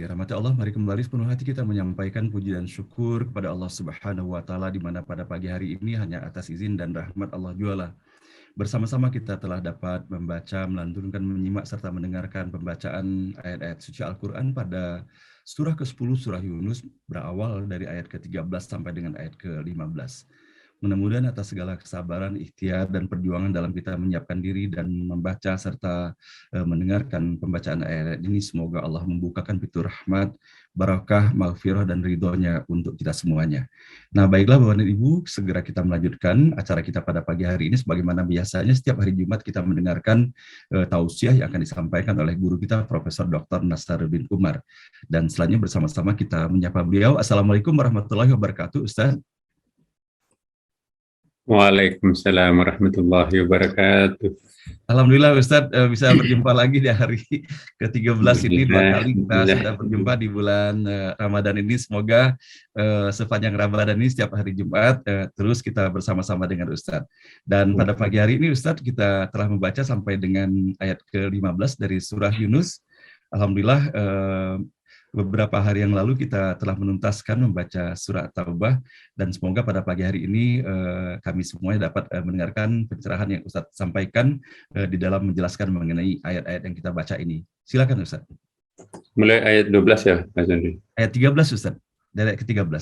dirahmati Allah, mari kembali sepenuh hati kita menyampaikan puji dan syukur kepada Allah Subhanahu wa Ta'ala, di mana pada pagi hari ini hanya atas izin dan rahmat Allah jualah. Bersama-sama kita telah dapat membaca, melantunkan, menyimak, serta mendengarkan pembacaan ayat-ayat suci Al-Quran pada surah ke-10 surah Yunus, berawal dari ayat ke-13 sampai dengan ayat ke-15. Mudah-mudahan atas segala kesabaran, ikhtiar, dan perjuangan dalam kita menyiapkan diri dan membaca serta mendengarkan pembacaan ayat ini, semoga Allah membukakan pintu rahmat, barakah, maghfirah, dan ridhonya untuk kita semuanya. Nah, baiklah Bapak dan Ibu, segera kita melanjutkan acara kita pada pagi hari ini. Sebagaimana biasanya setiap hari Jumat kita mendengarkan tausiah yang akan disampaikan oleh guru kita, Profesor Dr. Nasaruddin Umar. Dan selanjutnya bersama-sama kita menyapa beliau. Assalamualaikum warahmatullahi wabarakatuh, Ustaz. Waalaikumsalam warahmatullahi wabarakatuh. Alhamdulillah Ustadz bisa berjumpa lagi di hari ke-13 ini. 2 kali kita sudah berjumpa di bulan Ramadan ini. Semoga sepanjang Ramadan ini setiap hari Jumat terus kita bersama-sama dengan Ustadz. Dan pada pagi hari ini Ustadz kita telah membaca sampai dengan ayat ke-15 dari surah Yunus. Alhamdulillah beberapa hari yang lalu kita telah menuntaskan membaca surah Taubah, dan semoga pada pagi hari ini kami semuanya dapat mendengarkan pencerahan yang Ustadz sampaikan di dalam menjelaskan mengenai ayat-ayat yang kita baca ini. Silakan Ustadz. Mulai ayat 12 ya, Mas Andri? Ayat 13 Ustadz, dari ayat ke-13.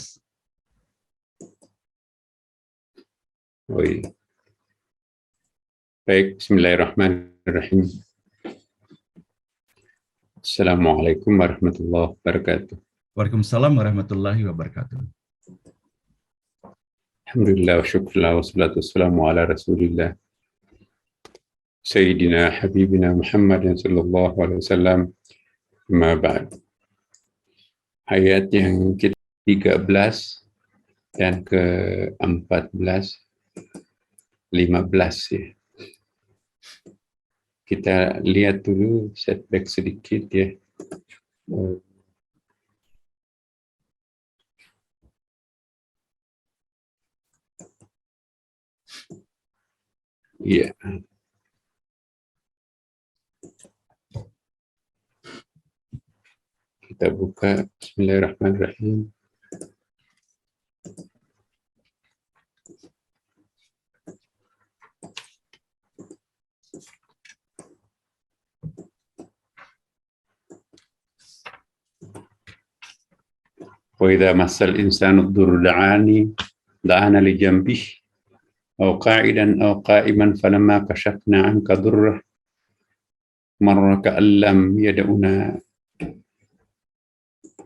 Oh iya. Baik, bismillahirrahmanirrahim. Assalamualaikum warahmatullahi wabarakatuh. Waalaikumsalam warahmatullahi wabarakatuh. Alhamdulillah wa syukurlah wa salatu wassalamu ala rasulillah Sayyidina Habibina Muhammad sallallahu alaihi wasallam. Ma ba'd. Ayat yang ke-13 dan ke-14, 15 ya. Kita lihat dulu setback sedikit ya. Iya. Kita buka Bismillahirrahmanirrahim. وإذا مس الإنسان الضر دعانا لجنبه أو قاعدا أو قائما فلما كشفنا عنك ضره مر كأن لم يدعنا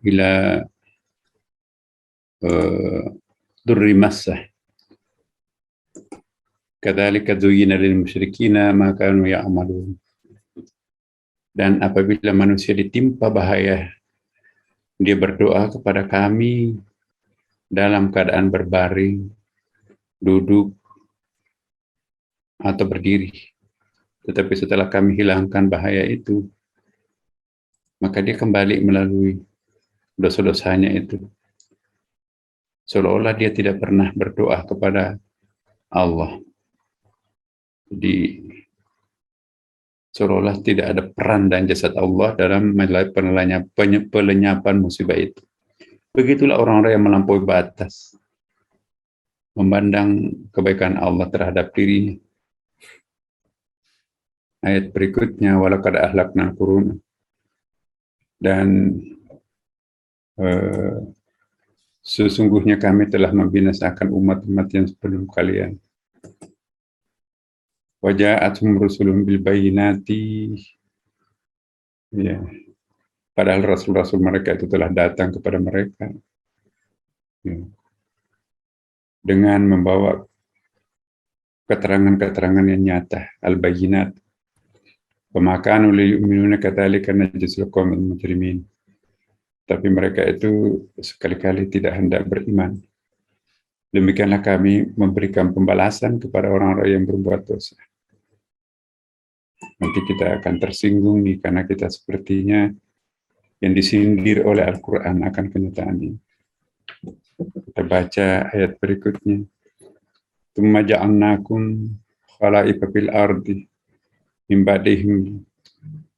إلى ضر مسه كذلك زين للمشركين ما كانوا يعملون. Dan apabila manusia ditimpa bahaya, dia berdoa kepada kami dalam keadaan berbaring, duduk, atau berdiri. Tetapi setelah kami hilangkan bahaya itu, maka dia kembali melalui dosa-dosanya itu. Seolah-olah dia tidak pernah berdoa kepada Allah. Jadi, seolah-olah tidak ada peran dan jasad Allah dalam pelenyapan musibah itu. Begitulah orang-orang yang melampaui batas, memandang kebaikan Allah terhadap dirinya. Ayat berikutnya, walaqad ahlaknal qurun, dan sesungguhnya kami telah membinasakan umat-umat yang sebelum kalian. Waja'athum rusulun bil bayyinati, ya, padahal rasul-rasul mereka itu telah datang kepada mereka ya, dengan membawa keterangan-keterangan yang nyata, al-bayyinat. Wa ma kanu liyu'minuna kadzalika najzil qaumil mujrimin. Tapi mereka itu sekali-kali tidak hendak beriman. Demikianlah kami memberikan pembalasan kepada orang-orang yang berbuat dosa. Nanti kita akan tersinggung nih, karena kita sepertinya yang disindir oleh Al-Quran akan kenyataan ini. Kita baca ayat berikutnya. Tsumma ja'alnakum khala'ifa fil ardi min ba'dihim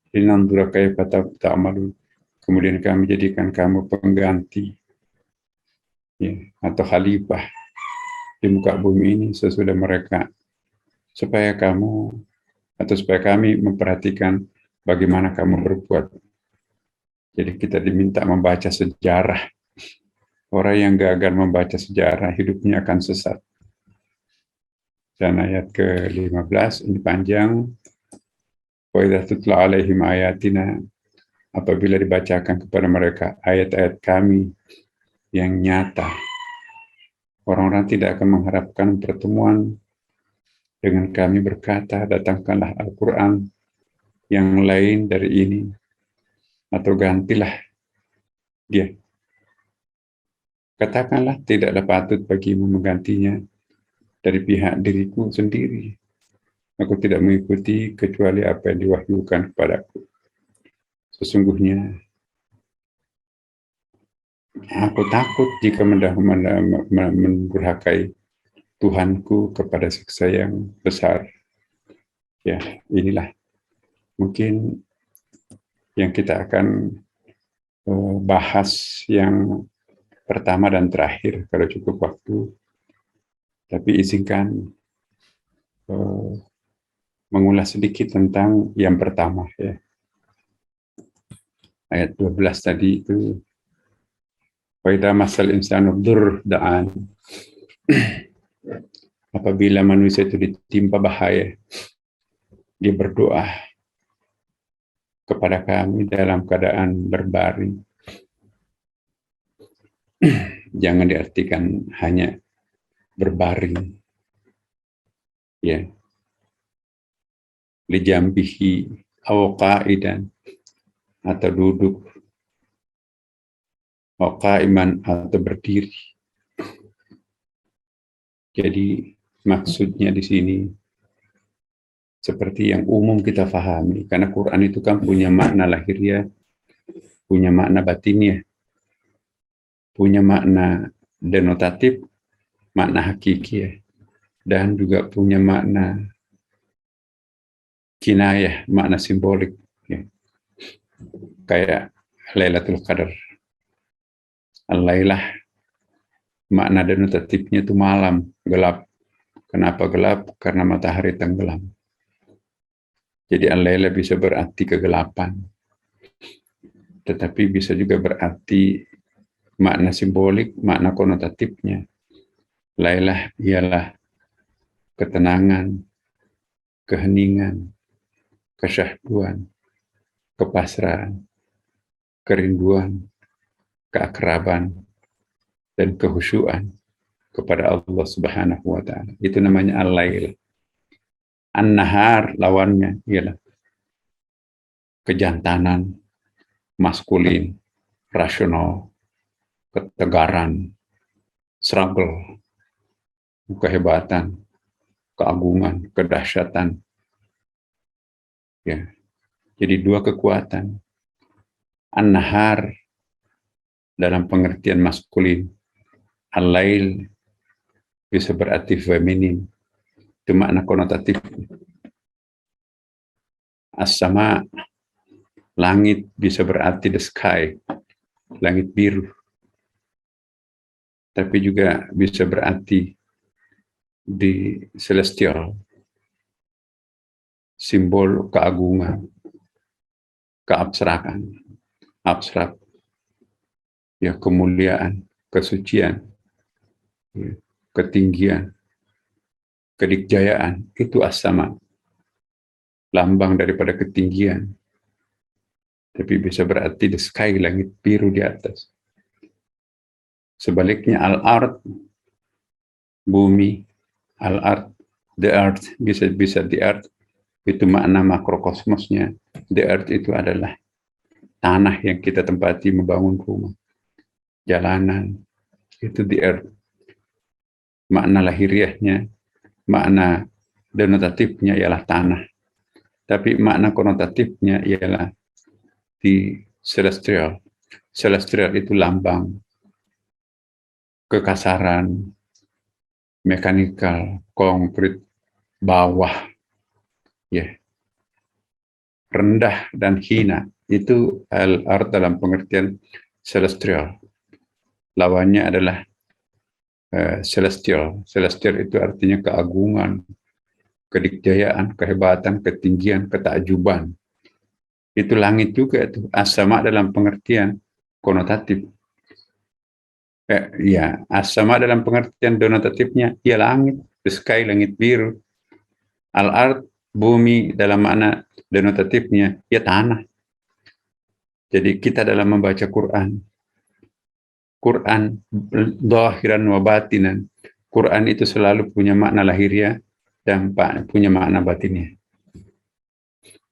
linanzura kaifa ta'malun. kemudian kami jadikan kamu pengganti, ya, atau khalifah di muka bumi ini sesudah mereka, supaya kami memperhatikan bagaimana kamu berbuat. Jadi kita diminta membaca sejarah. Orang yang gagal membaca sejarah, hidupnya akan sesat. Dan ayat ke-15 ini panjang. Wa idza tutla alaihim ayatina, apabila dibacakan kepada mereka ayat-ayat kami yang nyata, orang-orang tidak akan mengharapkan pertemuan dengan kami berkata, datangkanlah Al-Quran yang lain dari ini, atau gantilah dia. Katakanlah, tidaklah patut bagimu menggantinya dari pihak diriku sendiri. Aku tidak mengikuti kecuali apa yang diwahyukan kepadaku. Sesungguhnya aku takut jika mendurhakai Tuhanku kepada siksa yang besar. Ya, inilah mungkin yang kita akan bahas yang pertama dan terakhir kalau cukup waktu. Tapi izinkan mengulas sedikit tentang yang pertama, ya. Ayat 12 tadi itu, wa idza masal insanu dzurr da'an. Apabila manusia itu ditimpa bahaya, dia berdoa kepada kami dalam keadaan berbaring. Jangan diartikan hanya berbaring, ya. Lijambihi aw qa'idan, atau duduk, aw qa'iman, atau berdiri. Jadi maksudnya di sini seperti yang umum kita pahami, karena Quran itu kan punya makna lahiriah, punya makna batinnya, punya makna denotatif, makna hakiki, dan juga punya makna kinayah, makna simbolik, ya. Kayak Lailatul Qadar. Al-Lailah, makna denotatifnya itu malam, gelap. Kenapa gelap? Karena matahari tenggelam. Jadi al-Lailah bisa berarti kegelapan, tetapi bisa juga berarti makna simbolik, makna konotatifnya. Lailah ialah ketenangan, keheningan, kesyahduan, kepasrahan, kerinduan, keakraban, dan kehusyuan kepada Allah Subhanahu wa Ta'ala. Itu namanya al-Lail. An-Nahar lawannya ialah kejantanan, maskulin, rasional, ketegaran, struggle, kehebatan, keagungan, kedahsyatan. Ya. Jadi dua kekuatan. An-Nahar dalam pengertian maskulin, al-Lail bisa berarti feminin, itu makna konotatif. As-Sama, langit, bisa berarti the sky, langit biru. Tapi juga bisa berarti di celestial, simbol keagungan, keabstrakan, abstrak, ya, kemuliaan, kesucian, ya, ketinggian, kedikjayaan, itu as-sama, lambang daripada ketinggian. Tapi bisa berarti the sky, langit biru di atas. Sebaliknya al-ard, bumi, al-ard, the earth, bisa the earth, itu makna makrokosmosnya. The earth itu adalah tanah yang kita tempati membangun rumah, jalanan, itu the earth. Makna lahiriahnya, makna denotatifnya ialah tanah. Tapi makna konotatifnya ialah di celestial. Celestial itu lambang kekasaran, mekanikal, konkret, bawah, ya, rendah dan hina, itu al-ard dalam pengertian celestial. Lawannya adalah celestial. Celestial itu artinya keagungan, kedikjayaan, kehebatan, ketinggian, ketakjuban. Itu langit juga itu. As-sama dalam pengertian konotatif. Ya, as-sama dalam pengertian denotatifnya, ya langit, the sky, langit biru. Al-ard, bumi dalam makna denotatifnya, ya tanah. Jadi kita dalam membaca Quran zahiran wa batinan. Quran itu selalu punya makna lahiriah dan punya makna batinnya.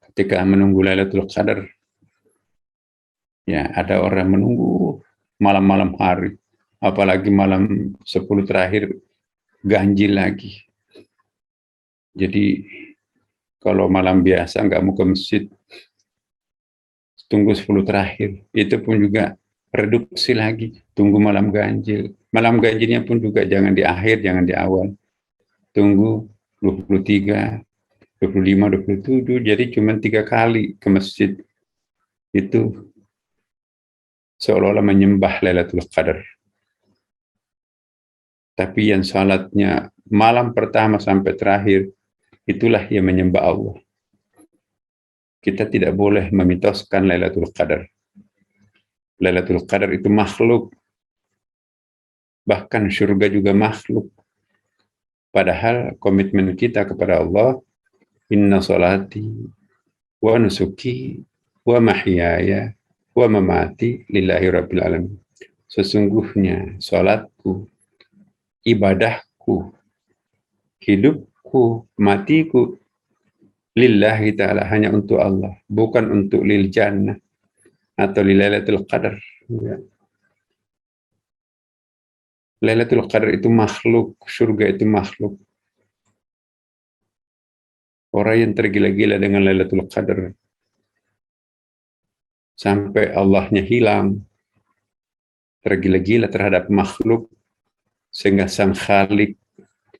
Ketika menunggu Lailatul Qadar, ya ada orang menunggu malam-malam hari, apalagi malam 10 terakhir ganjil lagi. Jadi kalau malam biasa nggak mau ke masjid, tunggu 10 terakhir. Itu pun juga reduksi lagi, tunggu malam ganjil. Malam ganjilnya pun juga jangan di akhir, jangan di awal. Tunggu 23, 25, 27, jadi cuma 3 kali ke masjid. Itu seolah-olah menyembah Lailatul Qadar. Tapi yang salatnya malam pertama sampai terakhir, itulah yang menyembah Allah. Kita tidak boleh memitoskan Lailatul Qadar. Lailatul Qadar itu makhluk. Bahkan surga juga makhluk. Padahal komitmen kita kepada Allah, inna salati wa nusuki wa mahyaya wa mamati lillahi rabbil alamin. Sesungguhnya salatku, ibadahku, hidupku, matiku lillahi ta'ala, hanya untuk Allah, bukan untuk lil jannah atau lilailatul qadar. Ya. Lailatul Qadar itu makhluk, surga itu makhluk. Orang yang tergila-gila dengan Lailatul Qadar sampai Allahnya hilang, tergila-gila terhadap makhluk, sehingga sang Khalik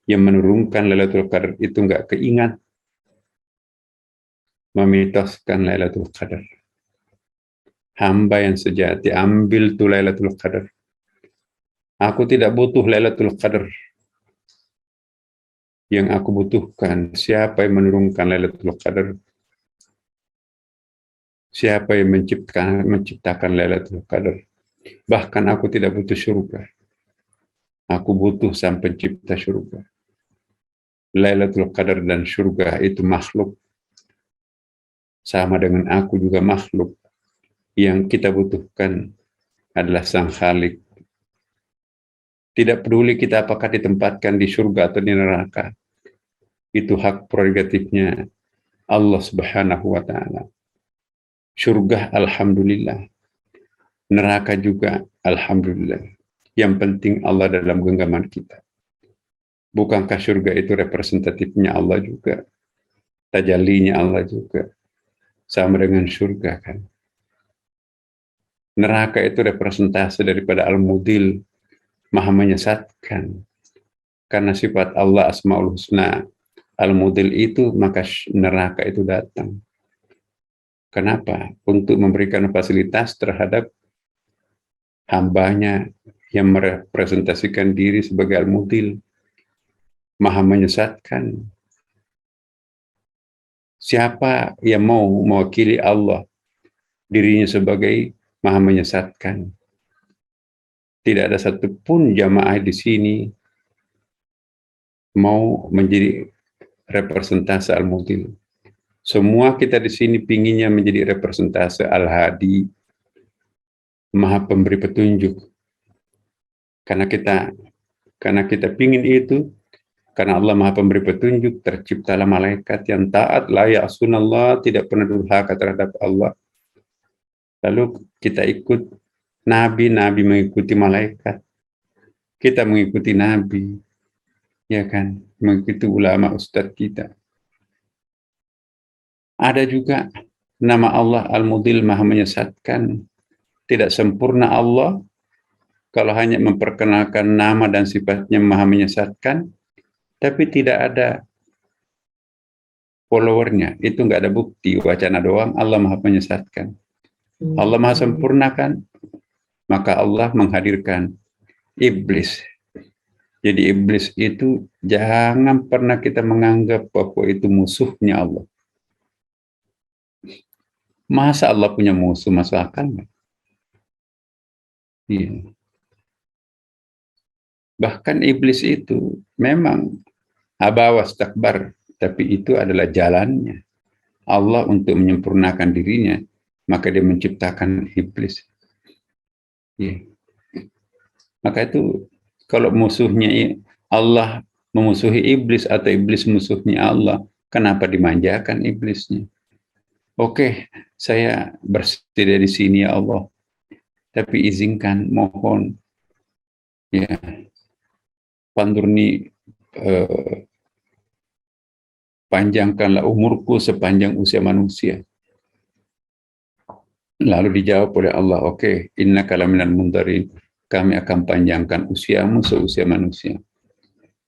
yang menurunkan Lailatul Qadar itu nggak keingat memitoskan Lailatul Qadar. Hamba yang sejati, ambil tuh Lailatul Qadar. Aku tidak butuh Lailatul Qadar. Yang aku butuhkan, siapa yang menurunkan Lailatul Qadar? Siapa yang menciptakan Lailatul Qadar? Bahkan aku tidak butuh surga. Aku butuh sang pencipta surga. Lailatul Qadar dan surga itu makhluk. Sama dengan aku juga makhluk. Yang kita butuhkan adalah sang Khalik. Tidak peduli kita apakah ditempatkan di surga atau di neraka. Itu hak prerogatifnya Allah Subhanahu wa Ta'ala. Surga alhamdulillah. Neraka juga alhamdulillah. Yang penting Allah dalam genggaman kita. Bukankah surga itu representatifnya Allah juga? Tajallinya Allah juga. Sama dengan surga kan. Neraka itu representasi daripada Al-Mudil, Maha menyesatkan. Karena sifat Allah Asmaul Husna Al-Mudil itu, maka neraka itu datang. Kenapa? Untuk memberikan fasilitas terhadap hambanya yang merepresentasikan diri sebagai Al-Mudil, Maha menyesatkan. Siapa yang mau mewakili Allah, dirinya sebagai Maha menyesatkan? Tidak ada satupun jamaah di sini mau menjadi representasi Al-Mudil. Semua kita di sini pinginnya menjadi representasi Al-Hadi, Maha pemberi petunjuk. Karena kita pingin itu, karena Allah Maha pemberi petunjuk, terciptalah malaikat yang taat, la ya'sunallah, tidak pernah durhaka terhadap Allah. Lalu kita ikut Nabi mengikuti malaikat. Kita mengikuti Nabi, ya kan, mengikuti ulama ustadz kita. Ada juga nama Allah Al-Mudil, Maha menyesatkan. Tidak sempurna Allah kalau hanya memperkenalkan nama dan sifatnya Maha menyesatkan, tapi tidak ada followernya. Itu nggak ada bukti, wacana doang Allah Maha menyesatkan. Allah Maha Sempurna kan? Maka Allah menghadirkan iblis. Jadi iblis itu jangan pernah kita menganggap bahwa itu musuhnya Allah. Masa Allah punya musuh, masuk akal nggak? Iya. Bahkan iblis itu memang aba wastakbar, tapi itu adalah jalannya Allah untuk menyempurnakan dirinya, maka dia menciptakan iblis. Iya. Maka itu kalau musuhnya Allah memusuhi iblis atau iblis musuhnya Allah, kenapa dimanjakan iblisnya? Oke, saya bersih dari sini ya Allah, tapi izinkan, mohon, ya, pandurni, panjangkanlah umurku sepanjang usia manusia. Lalu dijawab oleh Allah, oke, innaka laminal mundarin, kami akan panjangkan usiamu seusia manusia.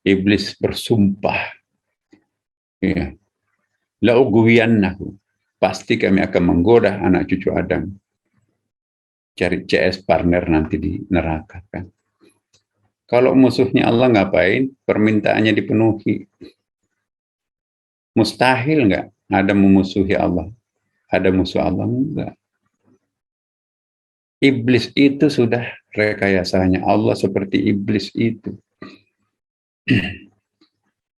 Iblis bersumpah, ya, la ughwiyannahu, pasti kami akan menggoda anak cucu Adam. Cari CS partner nanti di neraka kan. Kalau musuhnya Allah ngapain? Permintaannya dipenuhi. Mustahil nggak ada memusuhi Allah? Ada musuh Allah? Enggak. Iblis itu sudah rekayasanya Allah seperti iblis itu.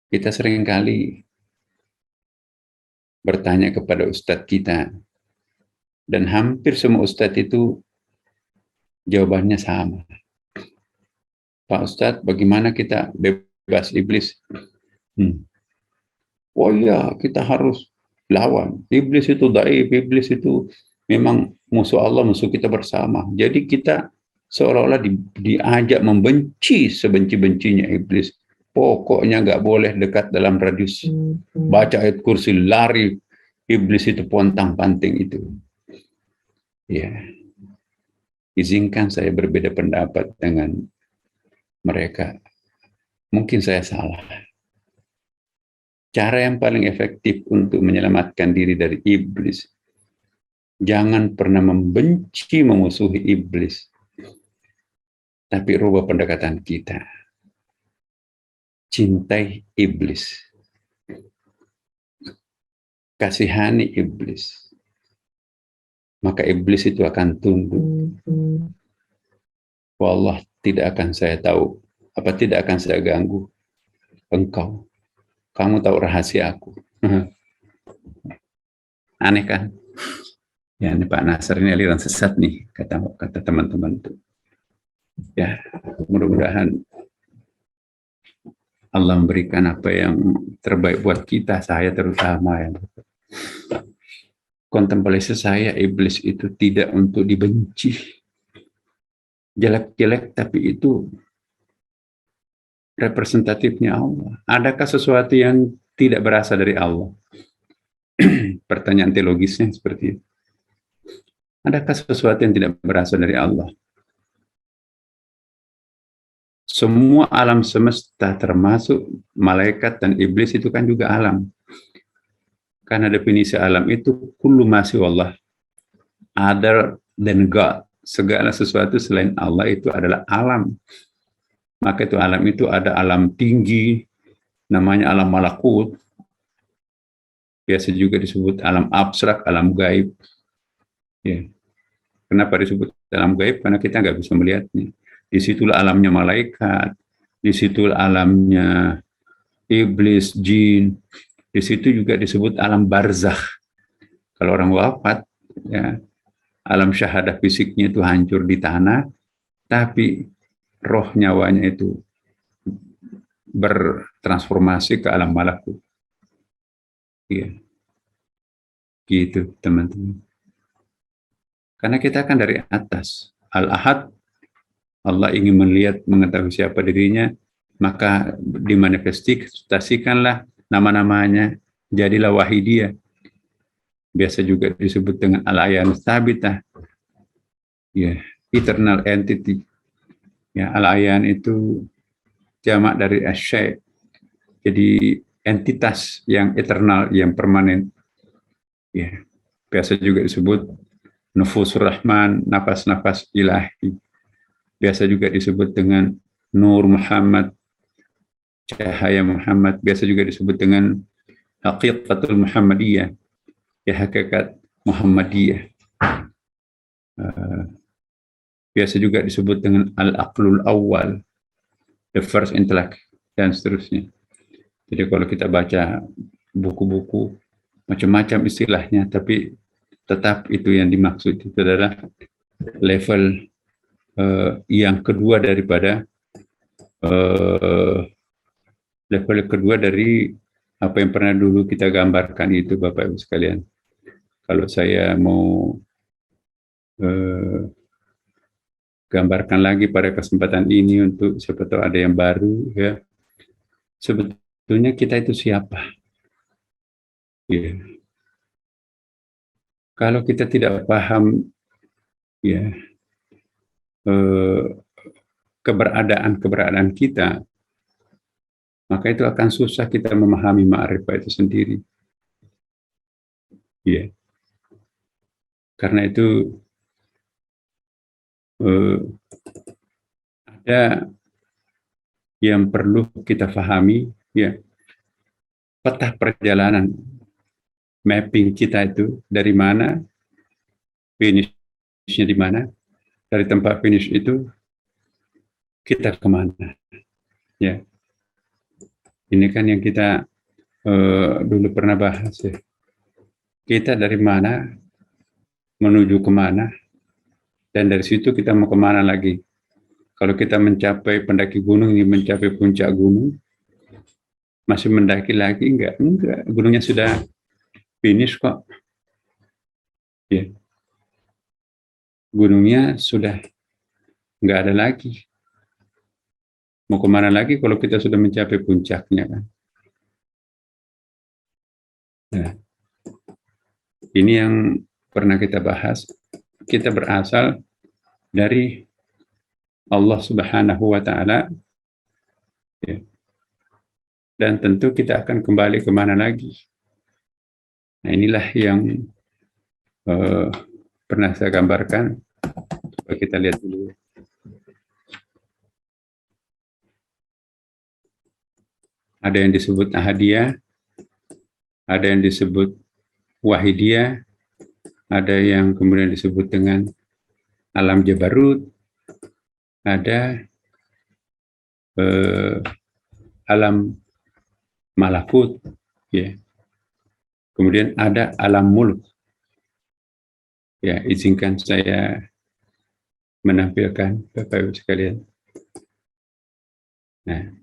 Kita seringkali bertanya kepada ustadz kita, dan hampir semua ustadz itu jawabannya sama. Pak Ustadz, bagaimana kita bebas iblis? Oh iya, kita harus lawan. Iblis itu dhaif, iblis itu memang musuh Allah, musuh kita bersama. Jadi kita seolah-olah diajak membenci sebenci-bencinya iblis. Pokoknya nggak boleh dekat dalam radius. Baca ayat kursi, lari iblis itu pontang-panting itu. Ya, izinkan saya berbeda pendapat dengan mereka. Mungkin saya salah. Cara yang paling efektif untuk menyelamatkan diri dari iblis, jangan pernah membenci, memusuhi iblis, tapi rubah pendekatan kita. Cintai iblis. Kasihani iblis. Maka iblis itu akan tunduk. Wallah, tidak akan saya tahu, tidak akan saya ganggu engkau. Kamu tahu rahasia aku. Aneh kan? Ya, ini Pak Nasr ini aliran sesat nih, kata teman-teman tuh. Ya, mudah-mudahan Allah memberikan apa yang terbaik buat kita, saya terutama ya. Kontemplasi saya, iblis itu tidak untuk dibenci. Jelek-jelek, tapi itu representatifnya Allah. Adakah sesuatu yang tidak berasal dari Allah? Pertanyaan teologisnya seperti itu. Adakah sesuatu yang tidak berasal dari Allah? Semua alam semesta termasuk malaikat dan iblis itu kan juga alam. Karena definisi alam itu kullu ma siwallah, other than God. Segala sesuatu selain Allah itu adalah alam. Maka itu alam itu ada alam tinggi, namanya alam malakut. Biasa juga disebut alam abstrak, alam gaib. Ya. Kenapa disebut alam gaib? Karena kita nggak bisa melihatnya. Disitulah alamnya malaikat, disitulah alamnya iblis, jin. Di situ juga disebut alam barzakh. Kalau orang wafat, ya, alam syahadah fisiknya itu hancur di tanah, tapi roh nyawanya itu bertransformasi ke alam malakut. Iya. Gitu, teman-teman. Karena kita kan dari atas. Al-Ahad, Allah ingin melihat, mengetahui siapa dirinya, maka dimanifestasikanlah nama-namanya, jadilah wahidiyah. Biasa juga disebut dengan al-ayan tsabitah. Ya, eternal entity. Ya, al-ayan itu jamak dari asyai. Jadi entitas yang eternal, yang permanen. Ya, biasa juga disebut Nufusur Rahman, nafas-nafas ilahi. Biasa juga disebut dengan Nur Muhammad, cahaya Muhammad. Biasa juga disebut dengan Haqiqatul Muhammadiyah, ya hakikat Muhammadiyah. Biasa juga disebut dengan Al-Aqlul Awal, the first intellect, dan seterusnya. Jadi kalau kita baca buku-buku, macam-macam istilahnya, tapi tetap itu yang dimaksud itu adalah level yang kedua daripada level kedua dari apa yang pernah dulu kita gambarkan itu, Bapak Ibu sekalian. Kalau saya mau gambarkan lagi pada kesempatan ini untuk siapa tahu ada yang baru, ya, sebetulnya kita itu siapa? Ya. Kalau kita tidak paham, ya, keberadaan kita, maka itu akan susah kita memahami ma'rifah itu sendiri. Ya. Karena itu ada yang perlu kita pahami, ya, peta perjalanan mapping kita itu dari mana, finishnya di mana, dari tempat finish itu kita kemana, ya. Ini kan yang kita dulu pernah bahas, ya. Kita dari mana menuju kemana, dan dari situ kita mau kemana lagi. Kalau kita mencapai pendaki gunung, ini mencapai puncak gunung, masih mendaki lagi? Enggak, gunungnya sudah finish kok. Ya. Gunungnya sudah enggak ada lagi. Mau kemana lagi kalau kita sudah mencapai puncaknya, kan? Nah, ini yang pernah kita bahas. Kita berasal dari Allah Subhanahu wa Ta'ala, ya. Dan tentu kita akan kembali kemana lagi. Nah, inilah yang pernah saya gambarkan. Coba kita lihat dulu. Ada yang disebut ahadiyah, ada yang disebut wahidiyah, ada yang kemudian disebut dengan alam jabarut, ada alam malakut, ya. Kemudian ada alam mulk. Ya, izinkan saya menampilkan Bapak Ibu sekalian. Nah,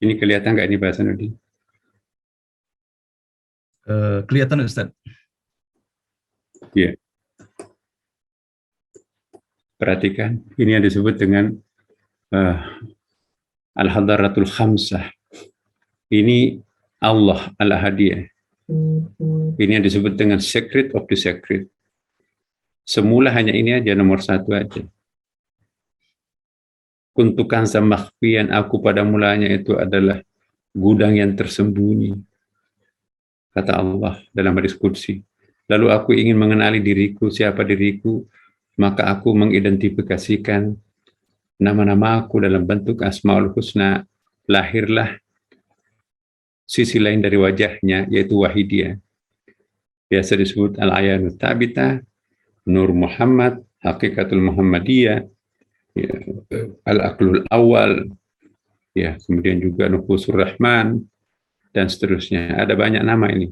ini kelihatan nggak ini Pak Hasanuddin? Kelihatan Ustaz. Ya. Perhatikan, ini yang disebut dengan Al-Hadaratul Khamsah. Ini Allah Al-Ahadiyah. Ini yang disebut dengan secret of the secret. Semula hanya ini aja, nomor satu aja. Kuntukan samakhfian, aku pada mulanya itu adalah gudang yang tersembunyi, kata Allah dalam hadis qudsi. Lalu aku ingin mengenali diriku, siapa diriku, maka aku mengidentifikasikan nama-nama aku dalam bentuk Asmaul Husna. Lahirlah sisi lain dari wajahnya, yaitu Wahidiyah. Biasa disebut Al-Ayanut Tabita, Nur Muhammad, Haqiqatul Muhammadiyah, ya, Al-Aqlul Awal, ya, kemudian juga Nufusur Rahman, dan seterusnya. Ada banyak nama ini.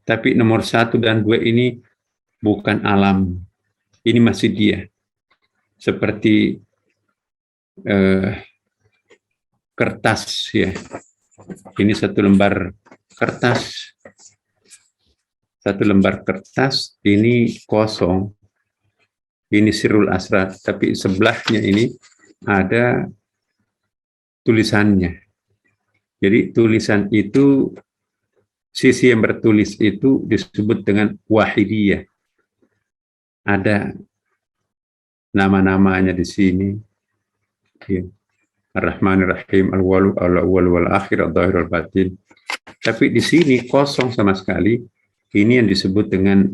Tapi nomor 1 dan 2 ini bukan alam. Ini masih dia. Seperti kertas, ya. Ini satu lembar kertas. Satu lembar kertas ini kosong. Ini sirrul asrar, tapi sebelahnya ini ada tulisannya. Jadi tulisan itu, sisi yang bertulis itu disebut dengan wahidiyah. Ada nama-namanya di sini. Ya. Ar-Rahmanir Rahim, Al-Walu, Al-Awwal, Wal-Akhir, Al-Dhahir, Al-Batin. Tapi di sini kosong sama sekali. Ini yang disebut dengan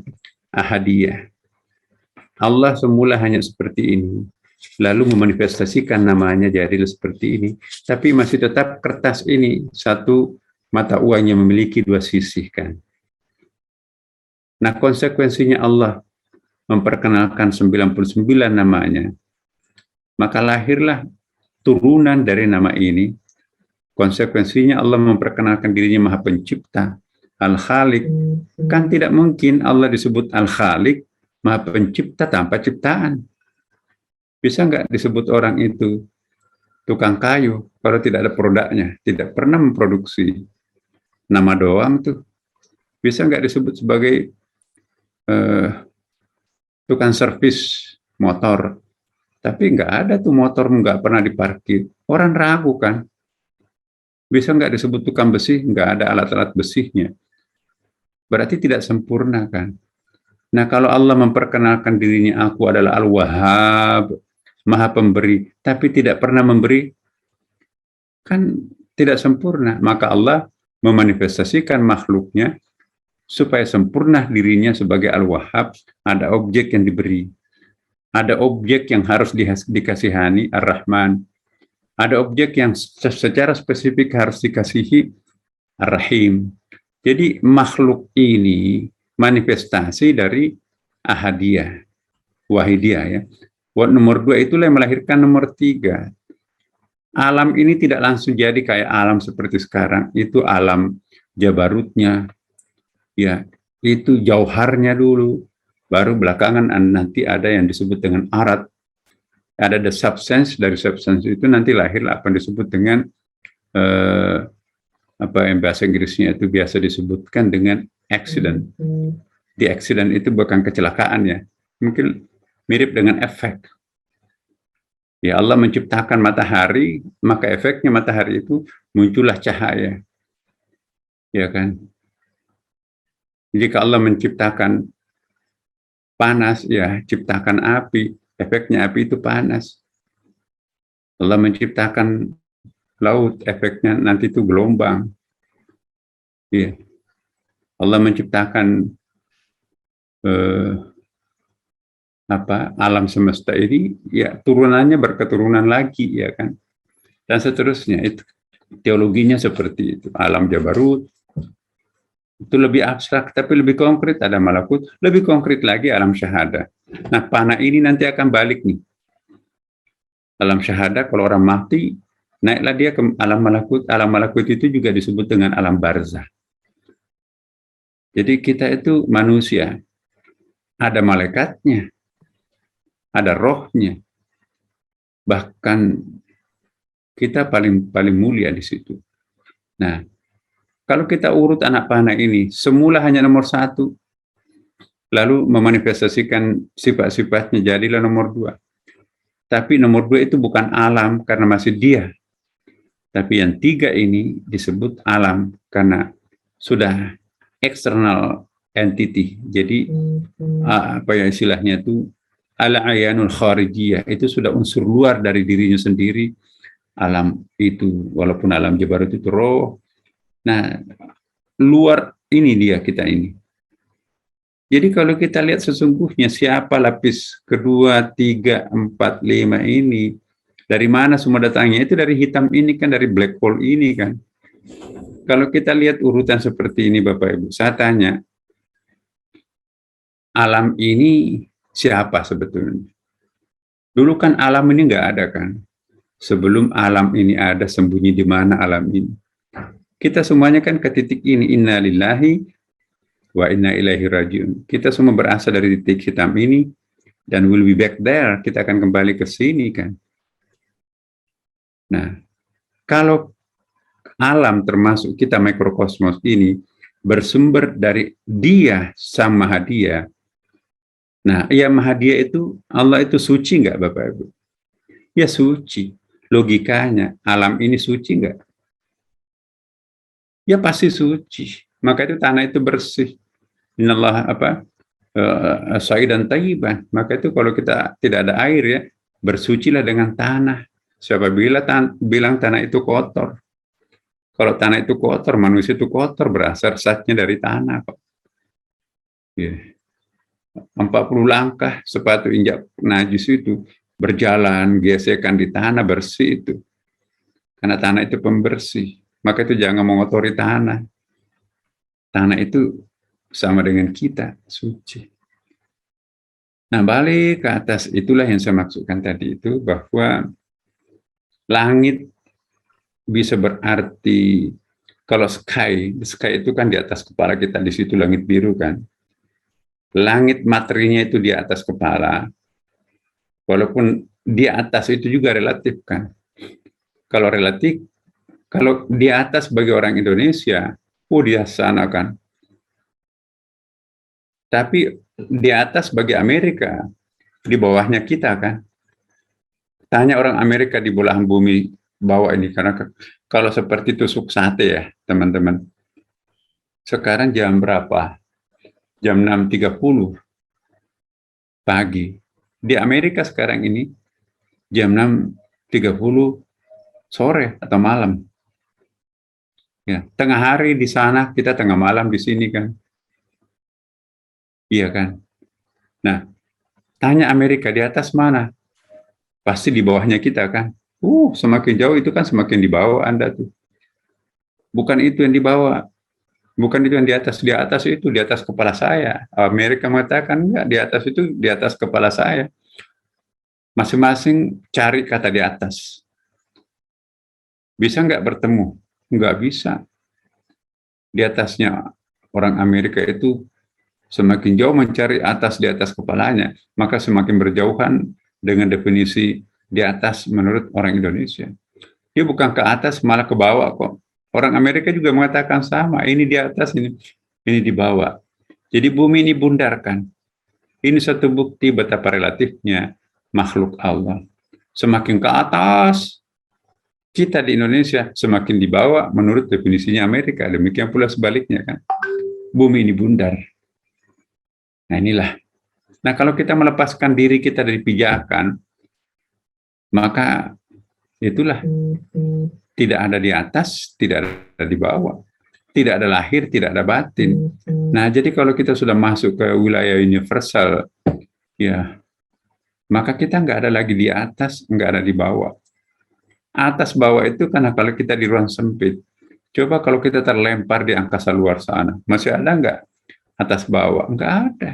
ahadiyah. Allah semula hanya seperti ini, lalu memanifestasikan namanya jadi seperti ini, tapi masih tetap kertas ini satu mata uang yang memiliki dua sisi kan. Nah, konsekuensinya Allah memperkenalkan 99 namanya, maka lahirlah turunan dari nama ini. Konsekuensinya Allah memperkenalkan dirinya Maha Pencipta, Al-Khaliq. Kan tidak mungkin Allah disebut Al-Khaliq, Maha Pencipta tanpa ciptaan. Bisa nggak disebut orang itu tukang kayu kalau tidak ada produknya, tidak pernah memproduksi, nama doang tuh. Bisa nggak disebut sebagai tukang servis motor, tapi nggak ada tuh motor, nggak pernah diparkir. Orang ragu kan, bisa nggak disebut tukang besi, nggak ada alat-alat besinya. Berarti tidak sempurna kan. Nah, kalau Allah memperkenalkan dirinya, aku adalah Al-Wahhab, Maha Pemberi, tapi tidak pernah memberi, kan tidak sempurna. Maka Allah memanifestasikan makhluknya supaya sempurna dirinya sebagai Al-Wahhab. Ada objek yang diberi, ada objek yang harus dikasihani, Ar-Rahman. Ada objek yang secara spesifik harus dikasihi, Ar-Rahim. Jadi makhluk ini manifestasi dari ahadiyah, wahidiyah ya. Nomor 2 itulah yang melahirkan nomor 3. Alam ini tidak langsung jadi kayak alam seperti sekarang. Itu alam jabarutnya, ya itu jauharnya dulu. Baru belakangan nanti ada yang disebut dengan arat. Ada the substance, dari substance itu nanti lahir apa yang disebut dengan apa yang bahasa Inggrisnya itu biasa disebutkan dengan accident. Di accident itu bukan kecelakaan ya, mungkin mirip dengan efek. Ya, Allah menciptakan matahari, maka efeknya matahari itu muncullah cahaya. Ya kan? Jika Allah menciptakan panas, ya ciptakan api, efeknya api itu panas. Allah menciptakan laut, efeknya nanti itu gelombang. Ya. Allah menciptakan alam semesta ini, ya turunannya berketurunan lagi, ya kan, dan seterusnya. Itu teologinya seperti itu. Alam jabarut itu lebih abstrak, tapi lebih konkret. Ada malakut, lebih konkret lagi alam syahada. Nah, panah ini nanti akan balik nih. Alam syahada, kalau orang mati, naiklah dia ke alam malakut. Alam malakut itu juga disebut dengan alam barzah. Jadi kita itu manusia, ada malaikatnya, ada rohnya, bahkan kita paling mulia di situ. Nah, kalau kita urut anak panah ini, semula hanya nomor 1, lalu memanifestasikan sifat-sifatnya jadilah nomor 2. Tapi nomor 2 itu bukan alam karena masih dia. Tapi yang 3 ini disebut alam karena sudah external entity. Jadi apa ya istilahnya itu, al-ayanul kharijiyah, itu sudah unsur luar dari dirinya sendiri. Alam itu, walaupun alam jabarut itu roh. Nah, luar ini dia, kita ini. Jadi kalau kita lihat sesungguhnya siapa lapis kedua, 3, 4, 5 ini, dari mana semua datangnya? Itu dari hitam ini kan, dari black hole ini kan. Kalau kita lihat urutan seperti ini Bapak Ibu, saya tanya, alam ini siapa sebetulnya? Dulu kan alam ini nggak ada kan. Sebelum alam ini ada, sembunyi di mana alam ini? Kita semuanya kan ke titik ini, inna lillahi wa inna ilaihi rajiun. Kita semua berasal dari titik hitam ini, dan we'll be back there. Kita akan kembali ke sini kan. Nah, kalau alam termasuk kita mikrokosmos ini bersumber dari dia sang Mahadia. Nah, ya Mahadia itu, Allah itu suci nggak Bapak Ibu? Ya suci. Logikanya, alam ini suci nggak? Ya pasti suci. Maka itu tanah itu bersih. Innallaha saidan thayyiban. Maka itu kalau kita tidak ada air ya, bersucilah dengan tanah. Siapa bilang tanah itu kotor? Kalau tanah itu kotor, manusia itu kotor, berasal zatnya dari tanah kok. Yeah. 40 langkah sepatu injak najis itu berjalan, gesekan di tanah bersih itu. Karena tanah itu pembersih. Maka itu jangan mengotori tanah. Tanah itu sama dengan kita, suci. Nah, balik ke atas, itulah yang saya maksudkan tadi itu, bahwa langit bisa berarti, kalau sky itu kan di atas kepala kita, di situ langit biru kan. Langit materinya itu di atas kepala, walaupun di atas itu juga relatif kan. Kalau relatif, kalau di atas bagi orang Indonesia, di sana kan. Tapi di atas bagi Amerika, di bawahnya kita kan. Tanya orang Amerika di belahan bumi bawah ini, karena kalau seperti tusuk sate ya teman-teman. Sekarang jam berapa? Jam 6.30 pagi. Di Amerika sekarang ini jam 6.30 sore atau malam. Ya, tengah hari di sana, kita tengah malam di sini kan. Iya kan? Nah, tanya Amerika di atas mana? Pasti di bawahnya kita kan. Semakin jauh itu kan semakin di bawah Anda tuh. Bukan itu yang di bawah. Bukan itu yang di atas. Di atas itu di atas kepala saya. Amerika mengatakan enggak, di atas itu di atas kepala saya. Masing-masing cari kata di atas. Bisa nggak bertemu? Nggak bisa. Di atasnya orang Amerika itu semakin jauh mencari atas di atas kepalanya, maka semakin berjauhan dengan definisi di atas menurut orang Indonesia. Dia bukan ke atas, malah ke bawah kok. Orang Amerika juga mengatakan sama, ini di atas, ini di bawah. Jadi bumi ini bundar kan. Ini satu bukti betapa relatifnya makhluk Allah. Semakin ke atas, kita di Indonesia semakin di bawah menurut definisinya Amerika. Demikian pula sebaliknya kan. Bumi ini bundar. Nah inilah. Nah kalau kita melepaskan diri kita dari pijakan, maka itulah tidak ada di atas, tidak ada di bawah. Tidak ada lahir, tidak ada batin. Nah jadi kalau kita sudah masuk ke wilayah universal, ya maka kita nggak ada lagi di atas, nggak ada di bawah. Atas bawah itu karena kalau kita di ruang sempit. Coba kalau kita terlempar di angkasa luar sana, masih ada nggak atas bawah? Nggak ada.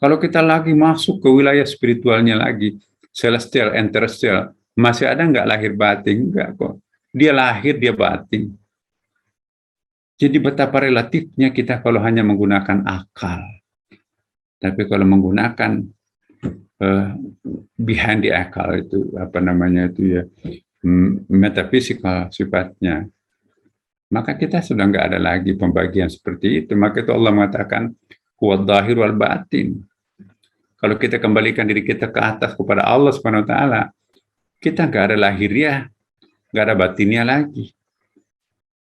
Kalau kita lagi masuk ke wilayah spiritualnya lagi, celestial, and terrestrial, masih ada nggak lahir batin? Nggak kok. Dia lahir, dia batin. Jadi betapa relatifnya kita kalau hanya menggunakan akal. Tapi kalau menggunakan behind the akal itu, apa namanya itu ya, metafisikal sifatnya, maka kita sudah nggak ada lagi pembagian seperti itu. Maka itu Allah mengatakan, huwad dhahir wal batin. Kalau kita kembalikan diri kita ke atas kepada Allah Subhanahu wa taala, kita nggak ada lahiriah, nggak ada batinnya lagi.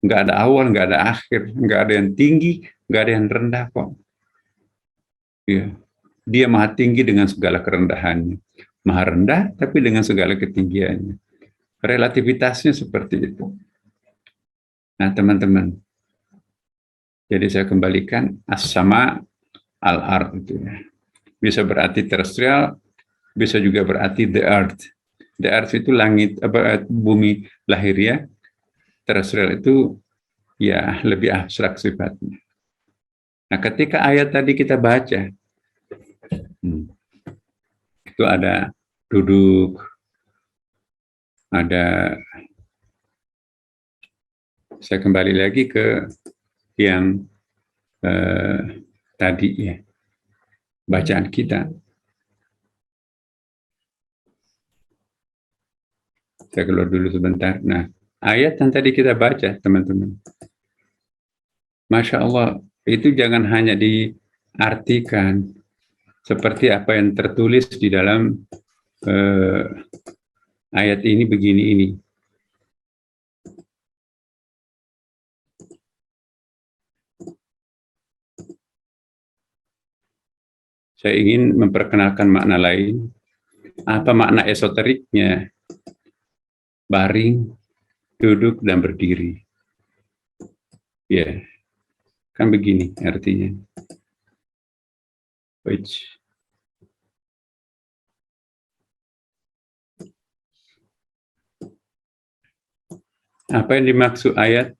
Nggak ada awal, nggak ada akhir, nggak ada yang tinggi, nggak ada yang rendah kok. Ya. Dia maha tinggi dengan segala kerendahannya. Maha rendah, tapi dengan segala ketinggiannya. Relativitasnya seperti itu. Nah, teman-teman. Jadi saya kembalikan as-sama al-ard itu ya. Bisa berarti terrestrial, bisa juga berarti the earth. The earth itu langit, bumi lahiriah. Terrestrial itu ya lebih abstrak sifatnya. Nah, ketika ayat tadi kita baca, itu ada duduk, ada, saya kembali lagi ke yang tadi ya, bacaan kita. Saya keluar dulu sebentar. Nah, ayat yang tadi kita baca, teman-teman. Masya Allah, itu jangan hanya diartikan seperti apa yang tertulis di dalam ayat ini begini ini. Saya ingin memperkenalkan makna lain. Apa makna esoteriknya? Baring, duduk, dan berdiri. Ya, kan begini artinya. Baik. Apa yang dimaksud ayat?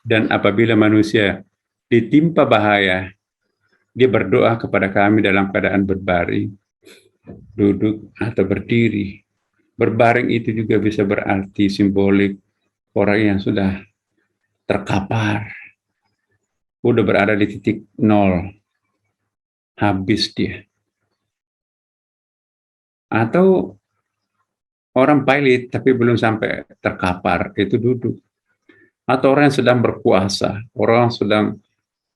Dan apabila manusia ditimpa bahaya, dia berdoa kepada kami dalam keadaan berbaring, duduk atau berdiri. Berbaring itu juga bisa berarti simbolik orang yang sudah terkapar, udah berada di titik nol, habis dia. Atau orang pilot tapi belum sampai terkapar, itu duduk. Atau orang yang sedang berkuasa, orang sedang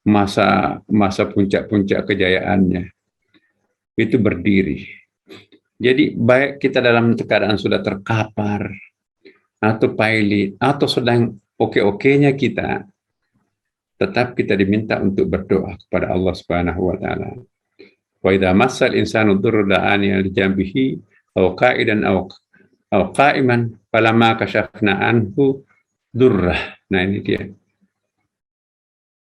masa puncak-puncak kejayaannya, itu berdiri. Jadi baik kita dalam keadaan sudah terkapar, atau pilot, atau sedang oke-okenya kita, tetap kita diminta untuk berdoa kepada Allah Subhanahu wa taala. Wa idza massal insanu dhurrun da'ani al-jambihi aw qa'idan aw qa'iman falamma kashafna anhu durrah. Nah ini dia.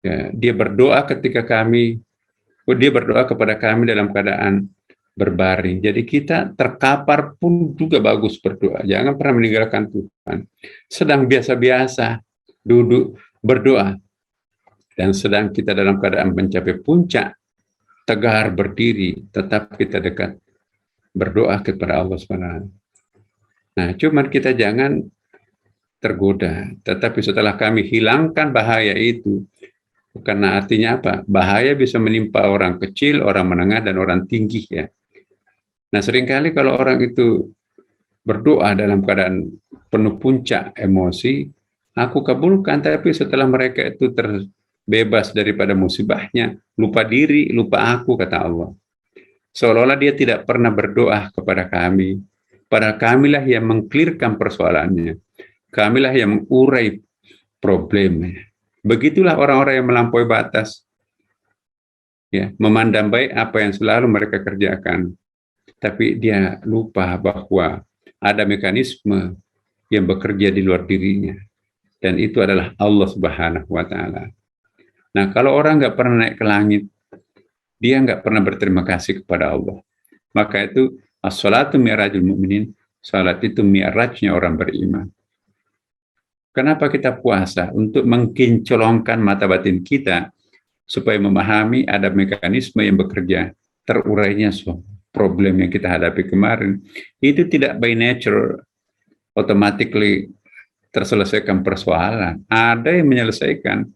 Ya, dia berdoa kepada kami dalam keadaan berbaring. Jadi kita terkapar pun juga bagus berdoa. Jangan pernah meninggalkan Tuhan. Sedang biasa-biasa duduk berdoa. Dan sedang kita dalam keadaan mencapai puncak, tegar berdiri, tetap kita dekat berdoa kepada Allah SWT. Nah, cuman kita jangan tergoda. Tetapi setelah kami hilangkan bahaya itu, karena artinya apa? Bahaya bisa menimpa orang kecil, orang menengah, dan orang tinggi ya. Nah, seringkali kalau orang itu berdoa dalam keadaan penuh puncak emosi, aku kabulkan, tapi setelah mereka itu terbebas daripada musibahnya, lupa diri, lupa aku, kata Allah. Seolah-olah dia tidak pernah berdoa kepada kami. Padahal kamilah yang mengklirkan persoalannya. Kamilah yang mengurai problemnya. Begitulah orang-orang yang melampaui batas. Ya, memandang baik apa yang selalu mereka kerjakan. Tapi dia lupa bahwa ada mekanisme yang bekerja di luar dirinya. Dan itu adalah Allah Subhanahu wa taala. Nah, kalau orang nggak pernah naik ke langit, dia nggak pernah berterima kasih kepada Allah. Maka itu as-salatu mi'rajul mu'minin, salat itu mi'rajnya orang beriman. Kenapa kita puasa? Untuk mengkinclongkan mata batin kita supaya memahami ada mekanisme yang bekerja, terurainya problem yang kita hadapi kemarin. Itu tidak by nature automatically terselesaikan persoalan. Ada yang menyelesaikan.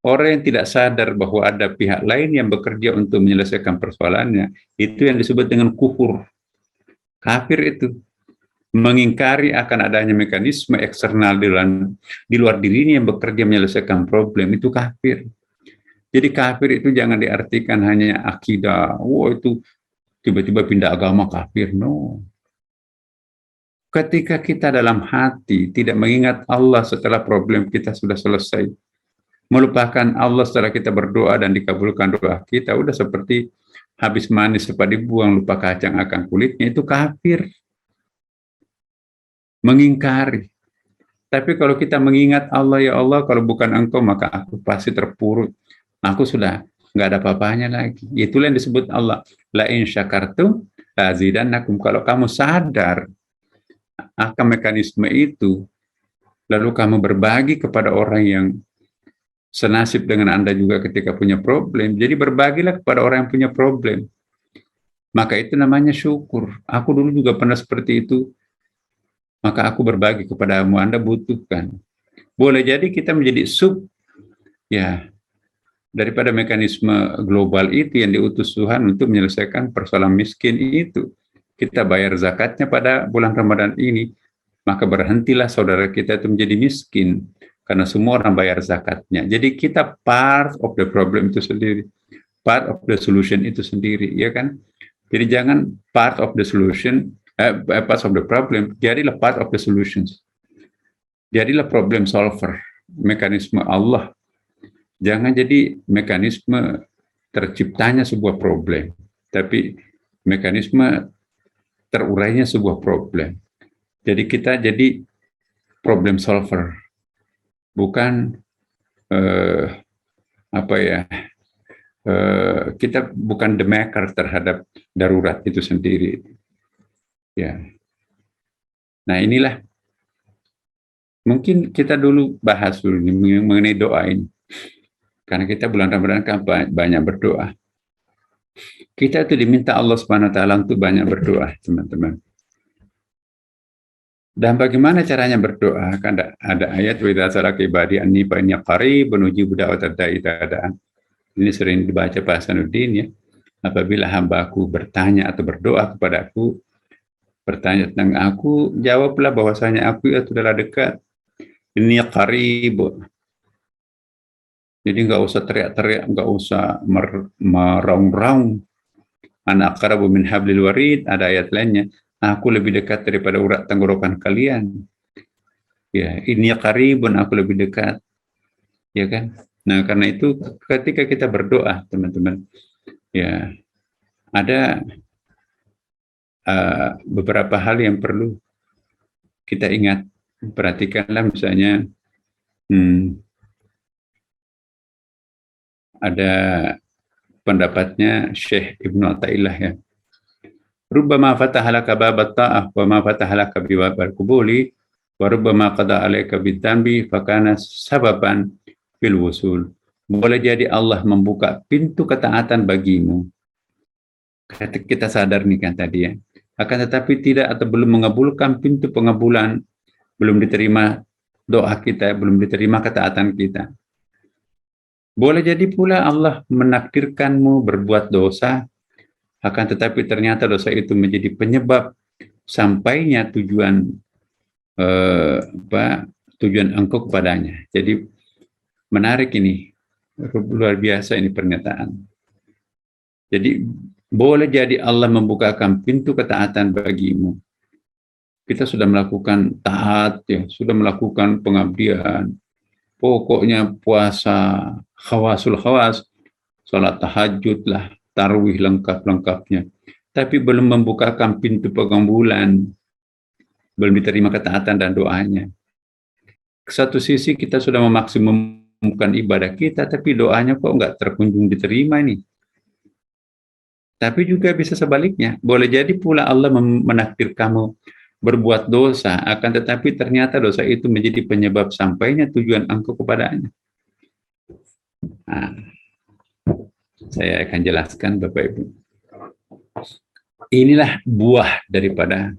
Orang yang tidak sadar bahwa ada pihak lain yang bekerja untuk menyelesaikan persoalannya, itu yang disebut dengan kufur. Kafir itu mengingkari akan adanya mekanisme eksternal di luar dirinya yang bekerja menyelesaikan problem, itu kafir. Jadi kafir itu jangan diartikan hanya akidah, itu tiba-tiba pindah agama kafir, no. Ketika kita dalam hati tidak mengingat Allah setelah problem kita sudah selesai, melupakan Allah setelah kita berdoa dan dikabulkan doa kita, udah seperti habis manis cepat dibuang, lupa kacang akan kulitnya, itu kafir. Mengingkari. Tapi kalau kita mengingat Allah, ya Allah, kalau bukan Engkau maka aku pasti terpuruk. Aku sudah nggak ada apa-apanya lagi. Itulah yang disebut Allah. La in syakartum lazidannakum. Kalau kamu sadar akan mekanisme itu, lalu kamu berbagi kepada orang yang senasib dengan Anda juga ketika punya problem. Jadi berbagilah kepada orang yang punya problem. Maka itu namanya syukur. Aku dulu juga pernah seperti itu. Maka aku berbagi kepadamu, Anda butuhkan. Boleh jadi kita menjadi daripada mekanisme global itu yang diutus Tuhan untuk menyelesaikan persoalan miskin itu. Kita bayar zakatnya pada bulan Ramadan ini, maka berhentilah saudara kita itu menjadi miskin. Karena semua orang bayar zakatnya. Jadi kita part of the problem itu sendiri. Part of the solution itu sendiri, ya kan? Jadi jangan part of the solution, part of the problem, jadilah part of the solutions. Jadilah problem solver, mekanisme Allah. Jangan jadi mekanisme terciptanya sebuah problem, tapi mekanisme terurainya sebuah problem. Jadi kita jadi problem solver, bukan eh, apa ya, kita bukan the maker terhadap darurat itu sendiri. Ya, nah inilah mungkin kita dulu bahas dulu mengenai doa ini, karena kita bulan Ramadan kan banyak berdoa. Kita itu diminta Allah Subhanahu Wa Taala untuk banyak berdoa, teman-teman. Dan bagaimana caranya berdoa? Kan ada ayat wa idza salaka ibadi anni fa inni qaribun ujibu da'watad da'i idza da'an. Ini sering dibaca Pak Hasanuddin ya. Apabila hambaku bertanya atau berdoa kepadaku, bertanya tentang aku, jawablah bahwasanya aku itu adalah dekat. Ini qarib. Jadi nggak usah teriak-teriak, nggak usah meraung-raung. Ana aqrabu min hablil warid, ada ayat lainnya. Aku lebih dekat daripada urat tenggorokan kalian. Ya, ini qaribun, aku lebih dekat. Ya kan? Nah, karena itu ketika kita berdoa, teman-teman, ya ada beberapa hal yang perlu kita ingat. Perhatikanlah misalnya ada pendapatnya Syekh Ibnu Athaillah ya. Rubbama fataha laka babat ta'ah wa ma fataha laka biwabal qubuli wa rubbama qada alaika bidzambi fakana sababan fil wusul. Boleh jadi Allah membuka pintu ketaatan bagimu. Kita sadar nih kan tadi ya. Akan tetapi tidak atau belum mengabulkan pintu pengabulan, belum diterima doa kita, belum diterima ketaatan kita. Boleh jadi pula Allah menakdirkanmu berbuat dosa, akan tetapi ternyata dosa itu menjadi penyebab sampainya tujuan tujuan engkau kepadanya. Jadi menarik ini, luar biasa ini pernyataan. Jadi boleh jadi Allah membukakan pintu ketaatan bagimu. Kita sudah melakukan taat, ya, sudah melakukan pengabdian. Pokoknya puasa, khawasul khawas, sholat tahajud lah, tarawih lengkap-lengkapnya. Tapi belum membukakan pintu pengabulan, belum diterima ketaatan dan doanya. Satu sisi kita sudah memaksimumkan ibadah kita, tapi doanya kok nggak terkunjung diterima nih. Tapi juga bisa sebaliknya. Boleh jadi pula Allah menakdir kamu berbuat dosa, akan tetapi ternyata dosa itu menjadi penyebab sampainya tujuan engkau kepadanya. Nah, saya akan jelaskan Bapak Ibu. Inilah buah daripada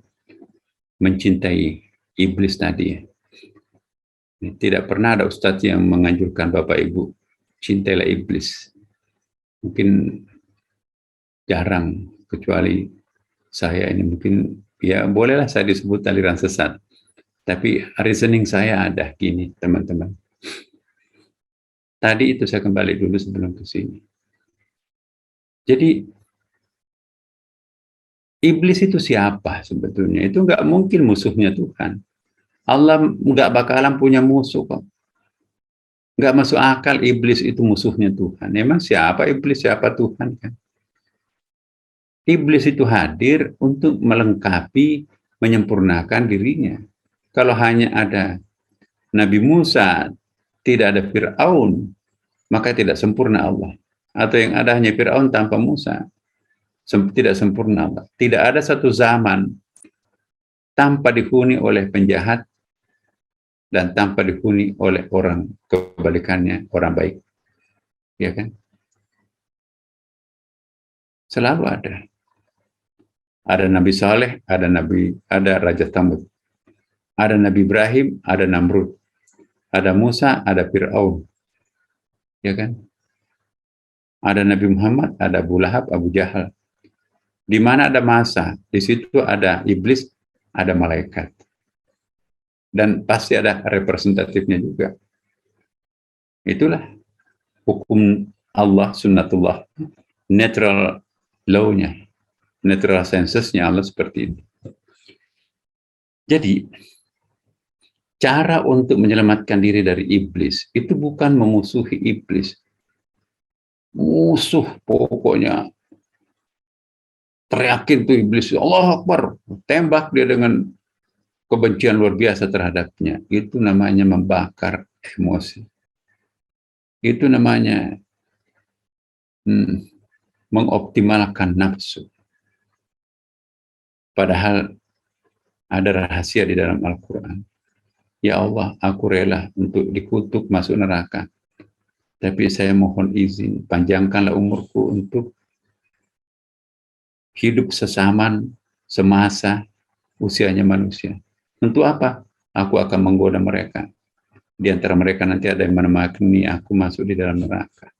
mencintai iblis tadi. Tidak pernah ada ustadz yang menganjurkan Bapak Ibu, cintailah iblis. Mungkin jarang, kecuali saya ini mungkin, ya bolehlah saya disebut aliran sesat. Tapi reasoning saya ada gini, teman-teman. Tadi itu saya kembali dulu sebelum ke sini. Jadi, iblis itu siapa sebetulnya? Itu nggak mungkin musuhnya Tuhan. Allah nggak bakalan punya musuh kok. Nggak masuk akal iblis itu musuhnya Tuhan. Emang siapa iblis, siapa Tuhan kan? Iblis itu hadir untuk melengkapi, menyempurnakan dirinya. Kalau hanya ada Nabi Musa, tidak ada Fir'aun, maka tidak sempurna Allah. Atau yang ada hanya Fir'aun tanpa Musa, tidak sempurna Allah. Tidak ada satu zaman tanpa dihuni oleh penjahat dan tanpa dihuni oleh orang kebalikannya, orang baik. Ya kan? Selalu ada. Ada Nabi Saleh, ada Raja Thamud. Ada Nabi Ibrahim, ada Namrud. Ada Musa, ada Fir'aun. Ya kan? Ada Nabi Muhammad, ada Abu Lahab, Abu Jahal. Di mana ada masa, di situ ada iblis, ada malaikat. Dan pasti ada representatifnya juga. Itulah hukum Allah, sunnatullah, natural law-nya, natural senses-nya Allah seperti itu. Jadi, cara untuk menyelamatkan diri dari iblis, itu bukan memusuhi iblis. Musuh pokoknya. Teriakin tuh iblis, Allah Akbar, tembak dia dengan kebencian luar biasa terhadapnya. Itu namanya membakar emosi. Itu namanya mengoptimalkan nafsu. Padahal ada rahasia di dalam Al-Quran. Ya Allah, aku rela untuk dikutuk masuk neraka. Tapi saya mohon izin, panjangkanlah umurku untuk hidup sesaman, semasa usianya manusia. Untuk apa? Aku akan menggoda mereka. Di antara mereka nanti ada yang menemani aku masuk di dalam neraka.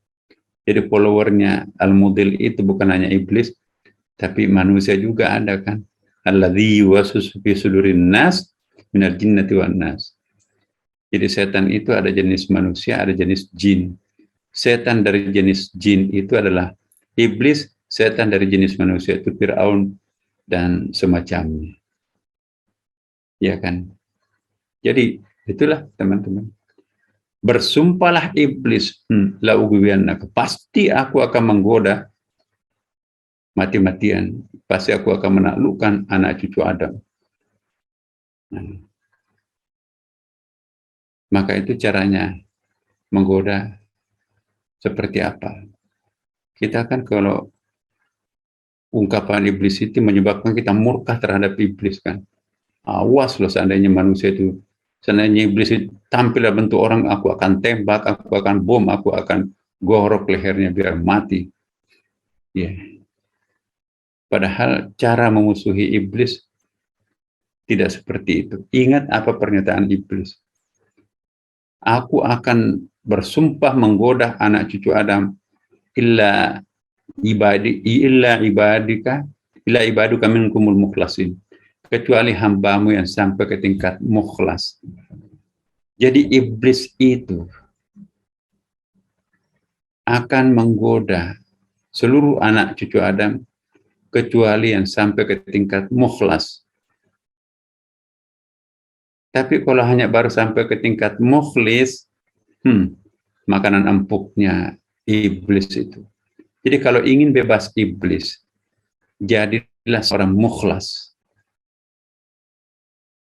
Jadi followernya Al-Mudil itu bukan hanya iblis, tapi manusia juga ada kan. Alladzi yuwaswisu fi sudurin nas minal jinnati wan nas. Jadi setan itu ada jenis manusia, ada jenis jin. Setan dari jenis jin itu adalah iblis, setan dari jenis manusia itu Fir'aun dan semacamnya. Ya kan? Jadi itulah teman-teman. Bersumpahlah iblis, pasti aku akan menggoda mati-matian, pasti aku akan menaklukkan anak cucu Adam. Maka itu caranya menggoda seperti apa? Kita kan kalau ungkapan iblis itu menyebabkan kita murka terhadap iblis kan. Awas loh seandainya manusia itu, seandainya iblis itu tampil dalam bentuk orang, aku akan tembak, aku akan bom, aku akan gorok lehernya biar mati. Ya. Padahal cara memusuhi iblis tidak seperti itu. Ingat apa pernyataan iblis? Aku akan bersumpah menggoda anak cucu Adam illa ibaduka minkumul mukhlasin, kecuali hambamu yang sampai ke tingkat mukhlas. Jadi iblis itu akan menggoda seluruh anak cucu Adam kecuali yang sampai ke tingkat mukhlas. Tapi kalau hanya baru sampai ke tingkat mukhlis, makanan empuknya iblis itu. Jadi kalau ingin bebas iblis, jadilah seorang mukhlas.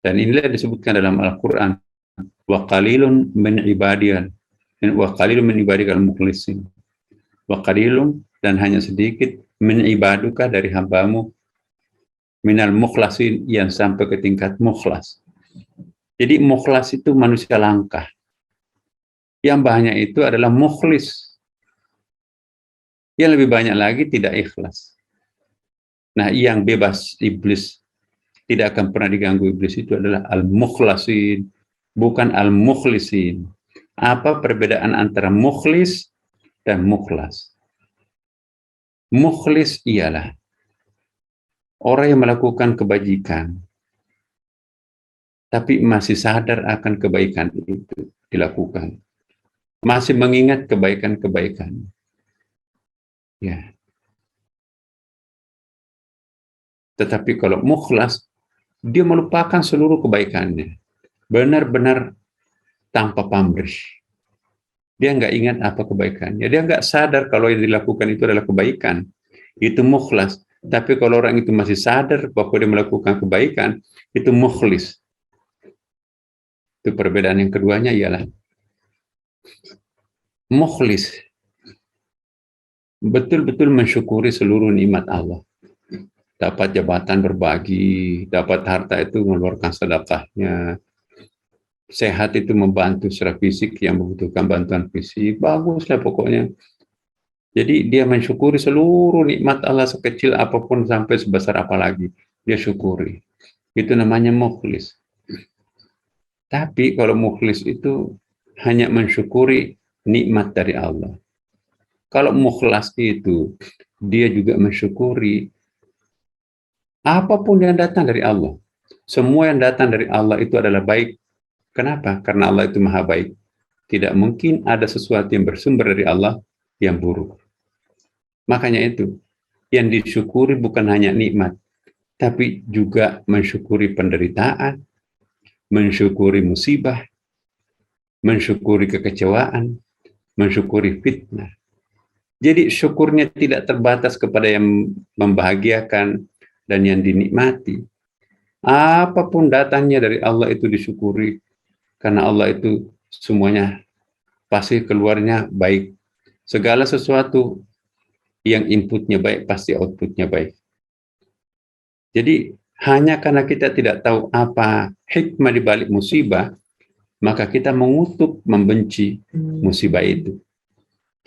Dan inilah disebutkan dalam Al-Quran, wa qalilun min ibadiyal, wa qalilun min ibadikal mukhlisin. Wa qalilun, dan hanya sedikit, min ibaduka dari hambamu, minal mukhlasin, yang sampai ke tingkat mukhlas. Jadi mukhlas itu manusia langka. Yang banyak itu adalah mukhlis. Yang lebih banyak lagi tidak ikhlas. Nah, yang bebas iblis, tidak akan pernah diganggu iblis itu adalah al-mukhlasin, bukan al-mukhlisin. Apa perbedaan antara mukhlis dan mukhlas? Mukhlis ialah orang yang melakukan kebajikan, tapi masih sadar akan kebaikan itu dilakukan. Masih mengingat kebaikan-kebaikan. Ya. Tetapi kalau mukhlas, dia melupakan seluruh kebaikannya. Benar-benar tanpa pamrih. Dia nggak ingat apa kebaikannya. Dia nggak sadar kalau yang dilakukan itu adalah kebaikan. Itu mukhlas. Tapi kalau orang itu masih sadar bahwa dia melakukan kebaikan, itu mukhlis. Itu perbedaan yang keduanya ialah mukhlis. Betul-betul mensyukuri seluruh nikmat Allah. Dapat jabatan berbagi, dapat harta itu mengeluarkan sedekahnya, sehat itu membantu secara fisik yang membutuhkan bantuan fisik, baguslah pokoknya. Jadi dia mensyukuri seluruh nikmat Allah sekecil apapun sampai sebesar apa lagi, dia syukuri. Itu namanya mukhlis. Tapi kalau mukhlis itu hanya mensyukuri nikmat dari Allah. Kalau mukhlas itu, dia juga mensyukuri apapun yang datang dari Allah. Semua yang datang dari Allah itu adalah baik. Kenapa? Karena Allah itu maha baik. Tidak mungkin ada sesuatu yang bersumber dari Allah yang buruk. Makanya itu, yang disyukuri bukan hanya nikmat, tapi juga mensyukuri penderitaan, mensyukuri musibah, mensyukuri kekecewaan, mensyukuri fitnah. Jadi syukurnya tidak terbatas kepada yang membahagiakan dan yang dinikmati. Apapun datangnya dari Allah itu disyukuri, karena Allah itu semuanya pasti keluarnya baik. Segala sesuatu yang inputnya baik, pasti outputnya baik. Jadi hanya karena kita tidak tahu apa hikmah di balik musibah, maka kita mengutuk, membenci musibah itu.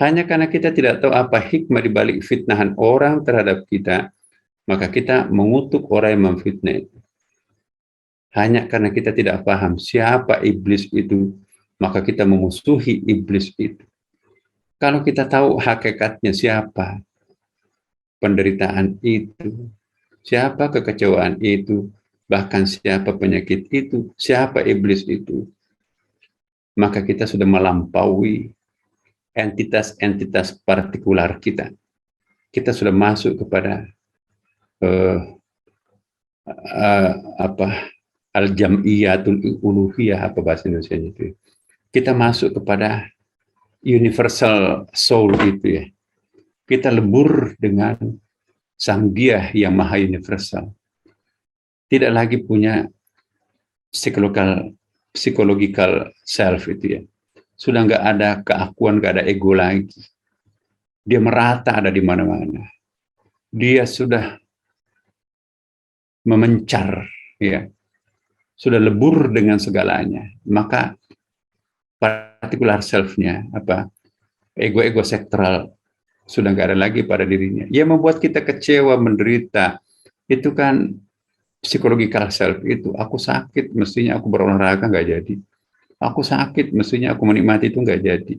Hanya karena kita tidak tahu apa hikmah di balik fitnahan orang terhadap kita, maka kita mengutuk orang yang memfitnah itu. Hanya karena kita tidak paham siapa iblis itu, maka kita memusuhi iblis itu. Kalau kita tahu hakikatnya siapa penderitaan itu, siapa kekecewaan itu, bahkan siapa penyakit itu, siapa iblis itu, maka kita sudah melampaui entitas-entitas partikular kita. Kita sudah masuk kepada al-jam'iyatul uluhiyah, apa bahasa Indonesia itu. Kita masuk kepada universal soul itu ya. Kita lebur dengan sang dia yang maha universal. Tidak lagi punya psychological self itu ya. Sudah nggak ada keakuan, nggak ada ego lagi. Dia merata ada di mana-mana. Dia sudah memencar, ya, sudah lebur dengan segalanya. Maka partikular self-nya, ego-ego sektoral sudah nggak ada lagi pada dirinya. Yang membuat kita kecewa, menderita, itu kan psychological self itu. Aku sakit, mestinya aku berolahraga, nggak jadi. Aku sakit, mestinya aku menikmati, itu nggak jadi.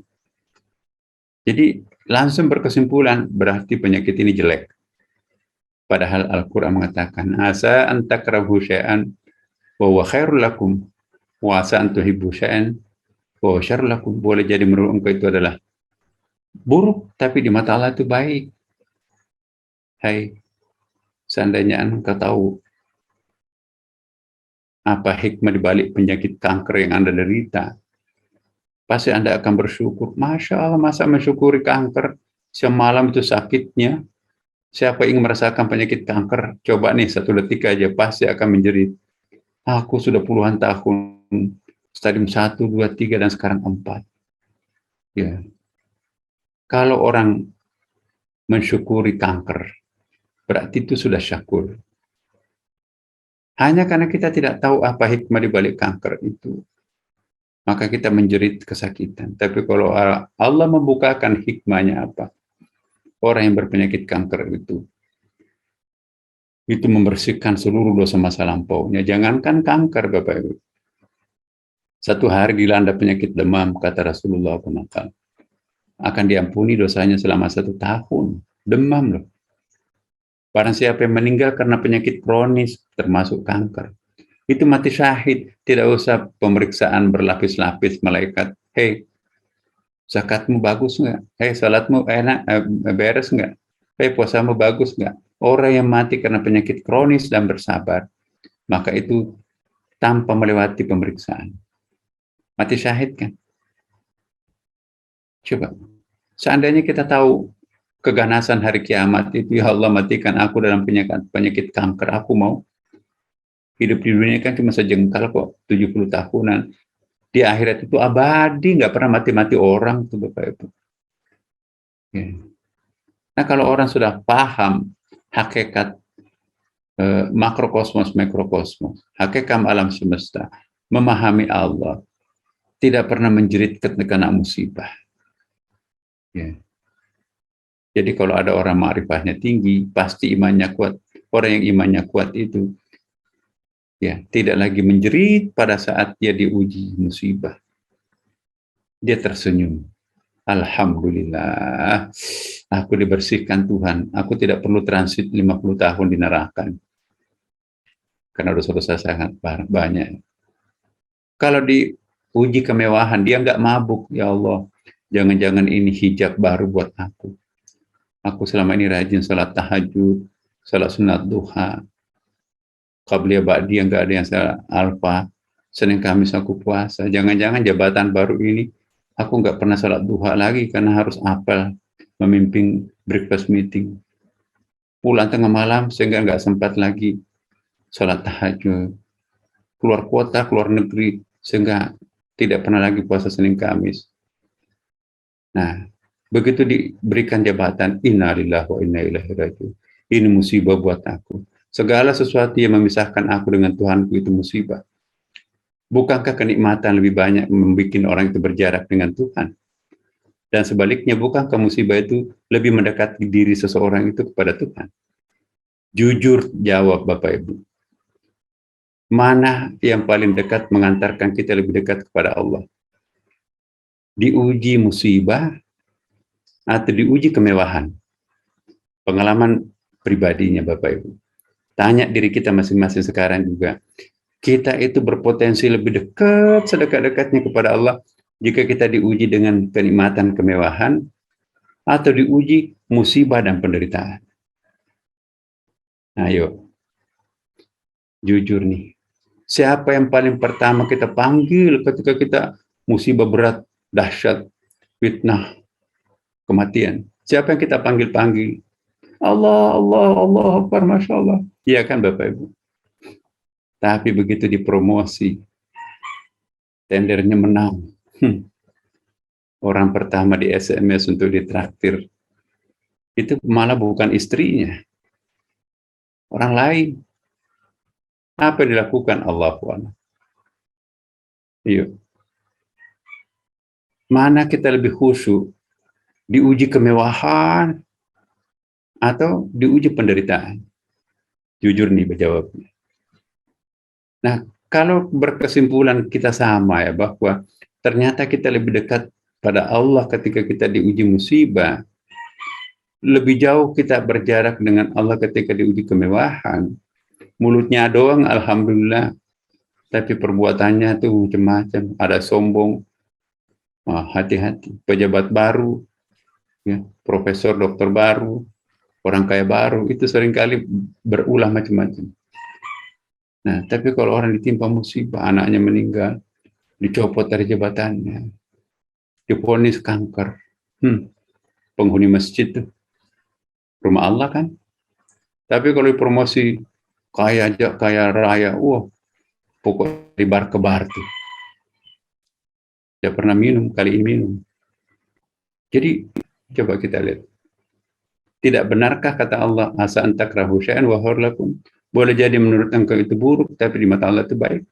Jadi langsung berkesimpulan, berarti penyakit ini jelek. Padahal Al-Quran mengatakan, asa antakrahu syai'an wa huwa khairul lakum, wa asa antuhibbu syai'an wa huwa syarrul lakum. Boleh jadi menurut engkau itu adalah buruk, tapi di mata Allah itu baik. Hai, seandainya engkau tahu apa hikmah dibalik penyakit kanker yang Anda derita, pasti Anda akan bersyukur. Masya Allah, masa mensyukuri kanker semalam itu sakitnya. Siapa ingin merasakan penyakit kanker, coba nih 1 detik aja, pasti akan menjerit. Aku sudah puluhan tahun, stadium 1, 2, 3, dan sekarang 4. Ya. Kalau orang mensyukuri kanker, berarti itu sudah syakur. Hanya karena kita tidak tahu apa hikmah di balik kanker itu, maka kita menjerit kesakitan. Tapi kalau Allah membukakan hikmahnya apa, orang yang berpenyakit kanker itu membersihkan seluruh dosa masa lampaunya. Jangankan kanker, Bapak Ibu. 1 hari dilanda penyakit demam, kata Rasulullah SAW, akan diampuni dosanya selama 1 tahun. Demam loh. Barang siapa yang meninggal karena penyakit kronis, termasuk kanker, itu mati syahid. Tidak usah pemeriksaan berlapis-lapis malaikat. Hei, zakatmu bagus nggak? Hei, salatmu enak, beres nggak? Hei, puasamu bagus nggak? Orang yang mati karena penyakit kronis dan bersabar, maka itu tanpa melewati pemeriksaan. Mati syahid kan? Coba, seandainya kita tahu keganasan hari kiamat itu, ya Allah matikan aku dalam penyakit kanker, aku mau. Hidup di dunia kan cuma sejengkal kok, 70 tahunan. Di akhirat itu abadi, nggak pernah mati-mati orang tuh Bapak Ibu. Ya. Nah kalau orang sudah paham hakikat makrokosmos, mikrokosmos, hakikat alam semesta, memahami Allah, tidak pernah menjerit kena musibah. Ya. Jadi kalau ada orang ma'rifahnya tinggi, pasti imannya kuat. Orang yang imannya kuat itu, ya, tidak lagi menjerit pada saat dia diuji musibah. Dia tersenyum. Alhamdulillah, aku dibersihkan Tuhan. Aku tidak perlu transit 50 tahun di neraka. Karena dosa-dosa sangat banyak. Kalau diuji kemewahan, dia nggak mabuk. Ya Allah, jangan-jangan ini hijab baru buat aku. Aku selama ini rajin salat tahajud, salat sunat duha, qabliyah ba'diyah, nggak ada yang salat alfa. Senin Kamis aku puasa. Jangan-jangan jabatan baru ini aku nggak pernah salat duha lagi karena harus apel memimpin breakfast meeting. Pulang tengah malam sehingga nggak sempat lagi salat tahajud. Keluar kota, keluar negeri sehingga tidak pernah lagi puasa Senin Kamis. Nah, begitu diberikan jabatan, innalillahi wa inna ilaihi raji'un. Ini musibah buat aku. Segala sesuatu yang memisahkan aku dengan Tuhanku itu musibah. Bukankah kenikmatan lebih banyak membuat orang itu berjarak dengan Tuhan? Dan sebaliknya, bukankah musibah itu lebih mendekati diri seseorang itu kepada Tuhan? Jujur jawab Bapak Ibu. Mana yang paling dekat mengantarkan kita lebih dekat kepada Allah? Diuji musibah atau diuji kemewahan? Pengalaman pribadinya Bapak Ibu. Tanya diri kita masing-masing sekarang juga. Kita itu berpotensi lebih dekat, sedekat-dekatnya kepada Allah jika kita diuji dengan kenikmatan kemewahan atau diuji musibah dan penderitaan. Ayo, jujur nih. Siapa yang paling pertama kita panggil ketika kita musibah berat, dahsyat, fitnah, kematian? Siapa yang kita panggil-panggil? Allah, Allah, Allah Akbar, Masya Allah. Iya kan Bapak Ibu? Tapi begitu dipromosi, tendernya menang. Orang pertama di SMS untuk ditraktir, itu malah bukan istrinya, orang lain. Apa yang dilakukan Allah SWT? Yuk. Mana kita lebih khusyuk? Diuji kemewahan atau diuji penderitaan? Jujur nih berjawabnya. Nah, kalau berkesimpulan kita sama ya, bahwa ternyata kita lebih dekat pada Allah ketika kita diuji musibah, lebih jauh kita berjarak dengan Allah ketika diuji kemewahan. Mulutnya doang alhamdulillah, tapi perbuatannya tuh macam-macam. Ada sombong, hati-hati. Pejabat baru, ya, profesor, dokter baru, orang kaya baru, itu seringkali berulah macam-macam. Nah, tapi kalau orang ditimpa musibah, anaknya meninggal, dicopot dari jabatannya, divonis kanker, penghuni masjid tuh, rumah Allah kan. Tapi kalau dipromosi kaya aja, kaya raya, wah, pokok di bar ke bar tuh. Dia pernah minum, kali ini minum. Jadi coba kita lihat. Tidak benarkah kata Allah, asa antakrahu syai'an wa huwa lakum? Boleh jadi menurut engkau itu buruk, tapi di mata Allah itu baik.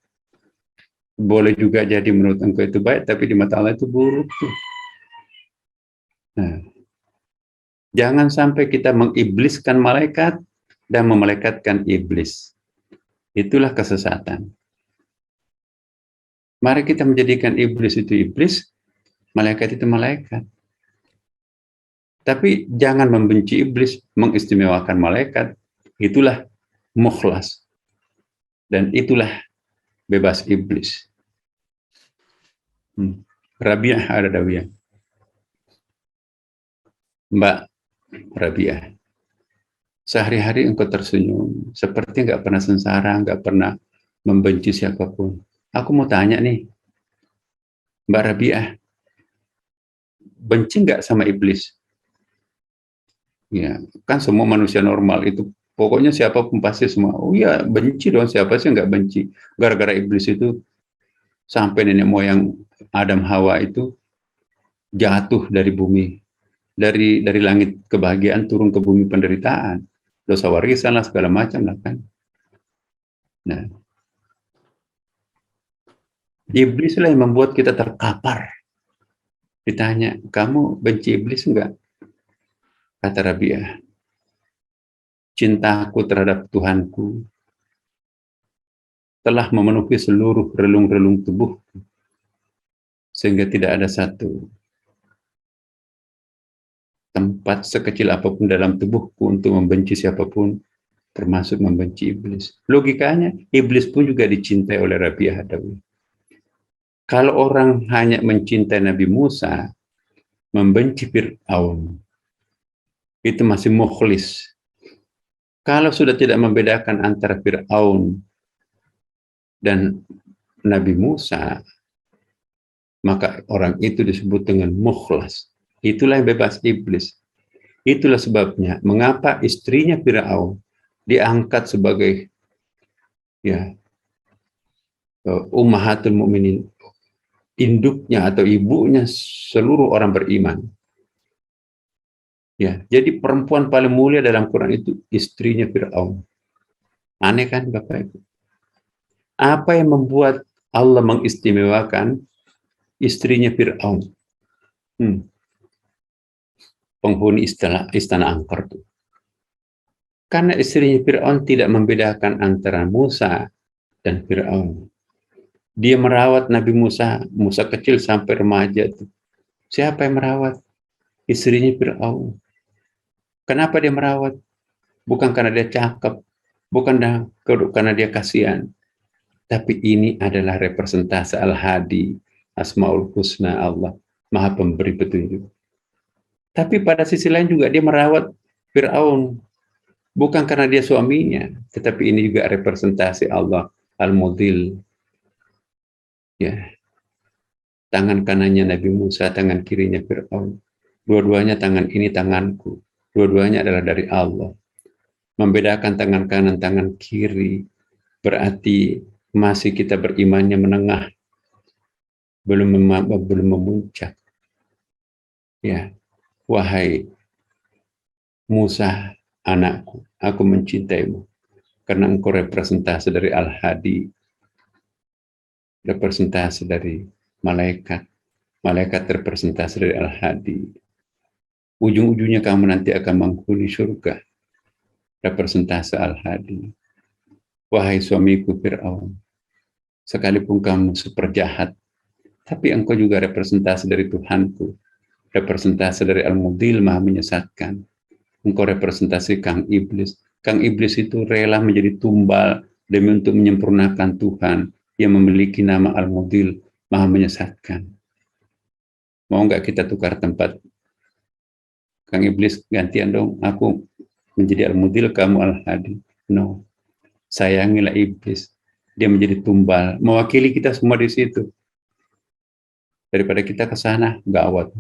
Boleh juga jadi menurut engkau itu baik, tapi di mata Allah itu buruk. Nah, jangan sampai kita mengibliskan malaikat dan memalaikatkan iblis. Itulah kesesatan. Mari kita menjadikan iblis itu iblis, malaikat itu malaikat. Tapi jangan membenci iblis, mengistimewakan malaikat. Itulah mukhlas. Dan itulah bebas iblis. Rabi'ah Ad-Adawiyah. Mbak Rabi'ah, sehari-hari engkau tersenyum, seperti nggak pernah sengsara, nggak pernah membenci siapapun. Aku mau tanya nih, Mbak Rabi'ah, benci nggak sama iblis? Ya, kan semua manusia normal itu, pokoknya siapapun pasti semua, oh ya benci dong, siapa sih nggak benci? Gara-gara iblis itu, sampai nenek moyang Adam Hawa itu jatuh dari bumi, dari langit kebahagiaan turun ke bumi penderitaan, dosa warisan lah segala macam lah kan. Nah, iblis lah yang membuat kita terkapar. Ditanya, kamu benci iblis enggak? Kata Rabi'ah, cintaku terhadap Tuhanku telah memenuhi seluruh relung-relung tubuhku, sehingga tidak ada satu tempat sekecil apapun dalam tubuhku untuk membenci siapapun, termasuk membenci iblis. Logikanya, iblis pun juga dicintai oleh Rabi'ah Ad-Adawiyah. Kalau orang hanya mencintai Nabi Musa, membenci Fir'aun, itu masih mukhlis. Kalau sudah tidak membedakan antara Fir'aun dan Nabi Musa, maka orang itu disebut dengan mukhlas. Itulah yang bebas iblis. Itulah sebabnya mengapa istrinya Fir'aun diangkat sebagai ummahatul mukminin, induknya atau ibunya seluruh orang beriman. Ya, jadi perempuan paling mulia dalam Quran itu istrinya Fir'aun. Aneh kan Bapak Ibu? Apa yang membuat Allah mengistimewakan istrinya Fir'aun? Penghuni istana angker itu. Karena istrinya Fir'aun tidak membedakan antara Musa dan Fir'aun. Dia merawat Nabi Musa, Musa kecil sampai remaja itu. Siapa yang merawat? Istrinya Fir'aun. Kenapa dia merawat? Bukan karena dia cakep, bukan karena dia kasihan. Tapi ini adalah representasi Al-Hadi, Asmaul Husna Allah, Maha Pemberi Petunjuk. Tapi pada sisi lain juga dia merawat Fir'aun. Bukan karena dia suaminya, tetapi ini juga representasi Allah, Al-Mudil. Ya. Tangan kanannya Nabi Musa, tangan kirinya Fir'aun. Dua-duanya tangan ini tanganku. Dua-duanya adalah dari Allah. Membedakan tangan kanan, tangan kiri, berarti masih kita berimannya menengah. Belum memuncak. Ya, wahai Musa, anakku, aku mencintaimu. Karena engkau representasi dari Al-Hadi. Representasi dari malaikat. Malaikat representasi dari Al-Hadi. Ujung-ujungnya kamu nanti akan menghuni surga. Representasi Al-Hadi. Wahai suamiku Fir'aun, sekalipun kamu super jahat, tapi engkau juga representasi dari Tuhanku. Representasi dari Al-Mudil, Maha menyesatkan. Engkau representasi Kang Iblis. Kang Iblis itu rela menjadi tumbal demi untuk menyempurnakan Tuhan yang memiliki nama Al-Mudil, Maha menyesatkan. Mau nggak kita tukar tempat? Kang Iblis, gantian dong, aku menjadi Al-Mudil, kamu Al-Hadi. No. Sayangilah iblis. Dia menjadi tumbal. Mewakili kita semua di situ. Daripada kita ke sana, gawat.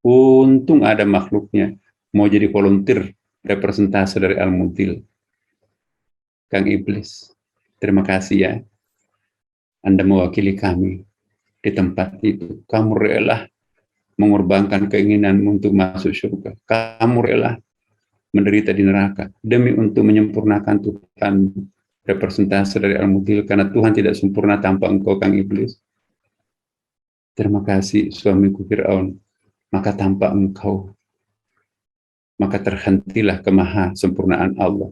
Untung ada makhluknya. Mau jadi volunteer, representasi dari Al-Mudil. Kang Iblis, terima kasih ya. Anda mewakili kami di tempat itu. Kamu rela mengorbankan keinginanmu untuk masuk surga. Kamu rela menderita di neraka demi untuk menyempurnakan Tuhan, representasi dari Al-Mudil, karena Tuhan tidak sempurna tanpa engkau, Kang Iblis. Terima kasih suamiku Fir'aun, maka tanpa engkau, maka terhentilah kemaha sempurnaan Allah.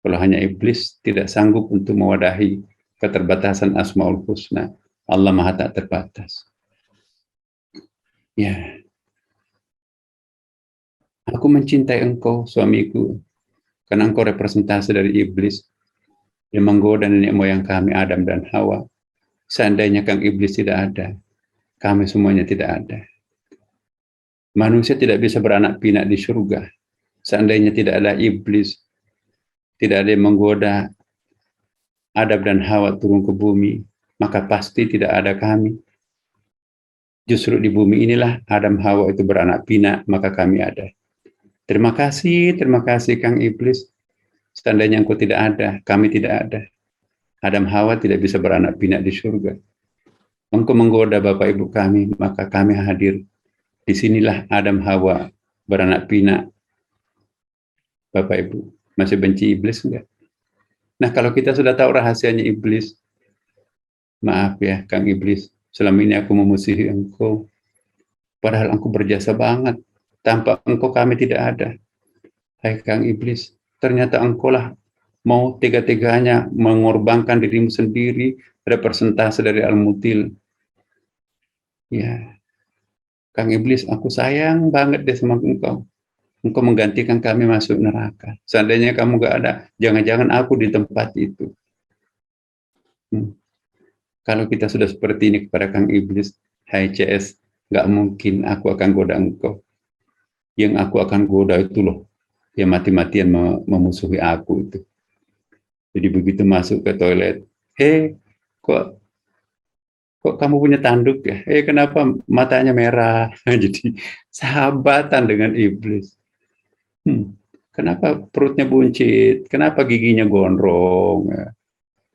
Kalau hanya iblis tidak sanggup untuk mewadahi keterbatasan Asmaul Husna, Allah Maha tak terbatas. Ya. Aku mencintai engkau, suamiku, karena engkau representasi dari iblis yang menggoda nenek moyang kami, Adam dan Hawa. Seandainya Kang Iblis tidak ada, kami semuanya tidak ada. Manusia tidak bisa beranak pinak di surga. Seandainya tidak ada iblis, tidak ada yang menggoda Adam dan Hawa turun ke bumi, maka pasti tidak ada kami. Justru di bumi inilah Adam Hawa itu beranak pinak, maka kami ada. Terima kasih Kang Iblis. Seandainya engkau tidak ada, kami tidak ada. Adam Hawa tidak bisa beranak pinak di surga. Engkau menggoda Bapak Ibu kami, maka kami hadir. Disinilah Adam Hawa beranak pinak. Bapak Ibu, masih benci iblis enggak? Nah, kalau kita sudah tahu rahasianya iblis, maaf ya Kang Iblis, selama ini aku memusuhi engkau. Padahal engkau berjasa banget. Tanpa engkau kami tidak ada. Hai Kang Iblis, ternyata engkau lah mau tega-teganya mengorbankan dirimu sendiri, representasi dari Al-Mutil. Ya, Kang Iblis, aku sayang banget deh sama engkau. Engkau menggantikan kami masuk neraka. Seandainya kamu gak ada, jangan-jangan aku di tempat itu. Kalau kita sudah seperti ini kepada Kang Iblis, hai CS, gak mungkin aku akan goda engkau. Yang aku akan goda itu loh, yang mati-matian memusuhi aku itu. Jadi begitu masuk ke toilet, kok kamu punya tanduk ya? Kenapa matanya merah? Jadi sahabatan dengan iblis. Kenapa perutnya buncit? Kenapa giginya gondrong?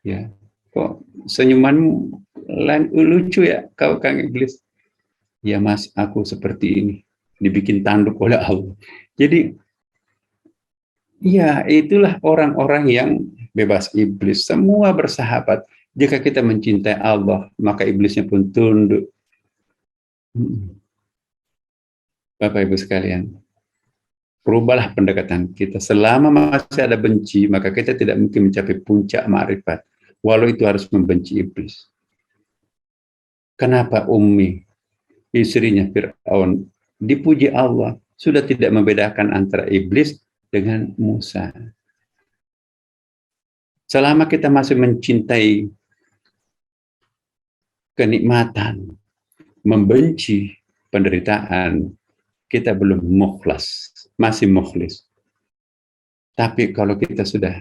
Ya, kok senyumanmu lucu ya kau Kang Iblis. Ya Mas, aku seperti ini, dibikin tanduk oleh Allah. Jadi ya itulah orang-orang yang bebas iblis, semua bersahabat. Jika kita mencintai Allah, maka iblisnya pun tunduk. Bapak Ibu sekalian, rubahlah pendekatan kita. Selama masih ada benci, maka kita tidak mungkin mencapai puncak ma'rifat. Walau itu harus membenci iblis. Kenapa Ummi, istrinya Fir'aun, dipuji Allah, sudah tidak membedakan antara iblis dengan Musa. Selama kita masih mencintai kenikmatan, membenci penderitaan, kita belum mukhlas, masih mukhlis. Tapi kalau kita sudah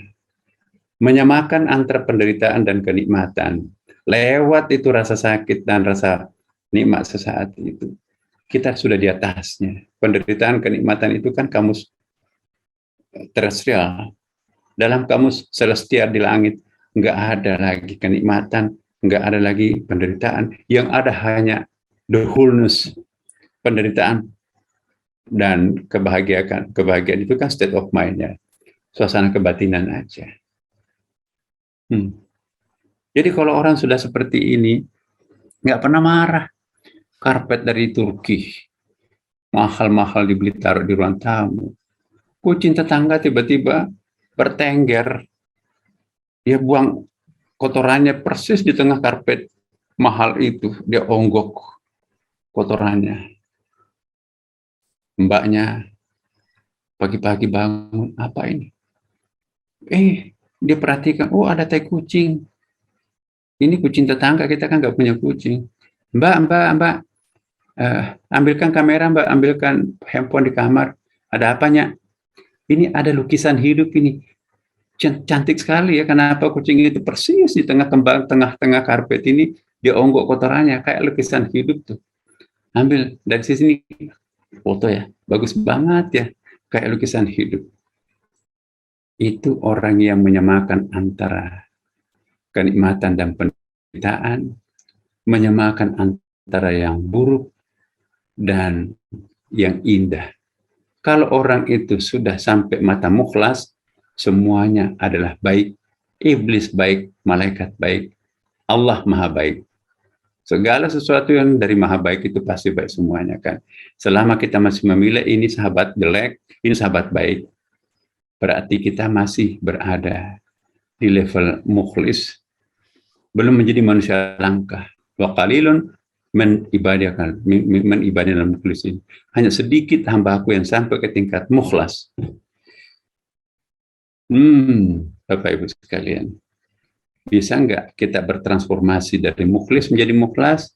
menyamakan antara penderitaan dan kenikmatan, lewat itu rasa sakit dan rasa nikmat sesaat itu, kita sudah di atasnya. Penderitaan, kenikmatan itu kan kamus terestrial. Dalam kamus celestial di langit, nggak ada lagi kenikmatan, nggak ada lagi penderitaan. Yang ada hanya the wholeness, penderitaan dan kebahagiaan. Kebahagiaan itu kan state of mind-nya, suasana kebatinan aja. Jadi kalau orang sudah seperti ini, nggak pernah marah. Karpet dari Turki, mahal-mahal dibeli taruh di ruang tamu. Kucing tetangga tiba-tiba bertengger, dia buang kotorannya persis di tengah karpet mahal itu, dia onggok kotorannya. Mbaknya pagi-pagi bangun, apa ini? Dia perhatikan, oh ada tai kucing. Ini kucing tetangga, kita kan nggak punya kucing. Mbak, ambilkan kamera, Mbak, ambilkan handphone di kamar. Ada apanya? Ini ada lukisan hidup ini. Cantik sekali ya, kenapa kucing itu persis di tengah-tengah karpet ini, dia onggok kotorannya, kayak lukisan hidup tuh. Ambil dari sini foto ya, bagus banget ya, kayak lukisan hidup. Itu orang yang menyamakan antara kenikmatan dan penderitaan, menyamakan antara yang buruk dan yang indah. Kalau orang itu sudah sampai mata mukhlas, semuanya adalah baik. Iblis baik, malaikat baik, Allah maha baik. Segala sesuatu yang dari maha baik itu pasti baik semuanya kan. Selama kita masih memilih ini sahabat jelek, ini sahabat baik, berarti kita masih berada di level mukhlis, belum menjadi manusia langka. Wa qalilun men ibadahal mukhlisin. Hanya sedikit hamba aku yang sampai ke tingkat mukhlas. Bapak Ibu sekalian, bisa nggak kita bertransformasi dari mukhlis menjadi mukhlas?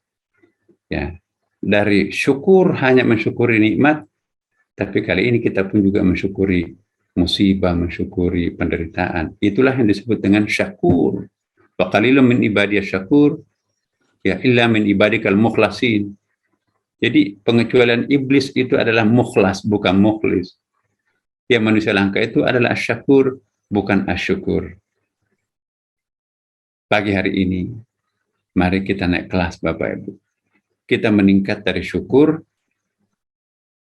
Ya, dari syukur hanya mensyukuri nikmat, tapi kali ini kita pun juga mensyukuri musibah, mensyukuri penderitaan. Itulah yang disebut dengan syakur. Wa qalilun min ibadiyas syakur, ya illa min ibadikal mukhlasin. Jadi pengecualian iblis itu adalah mukhlas, bukan mukhlis. Yang manusia langka itu adalah asyakur, bukan asyukur. Pagi hari ini, mari kita naik kelas Bapak Ibu. Kita meningkat dari syukur,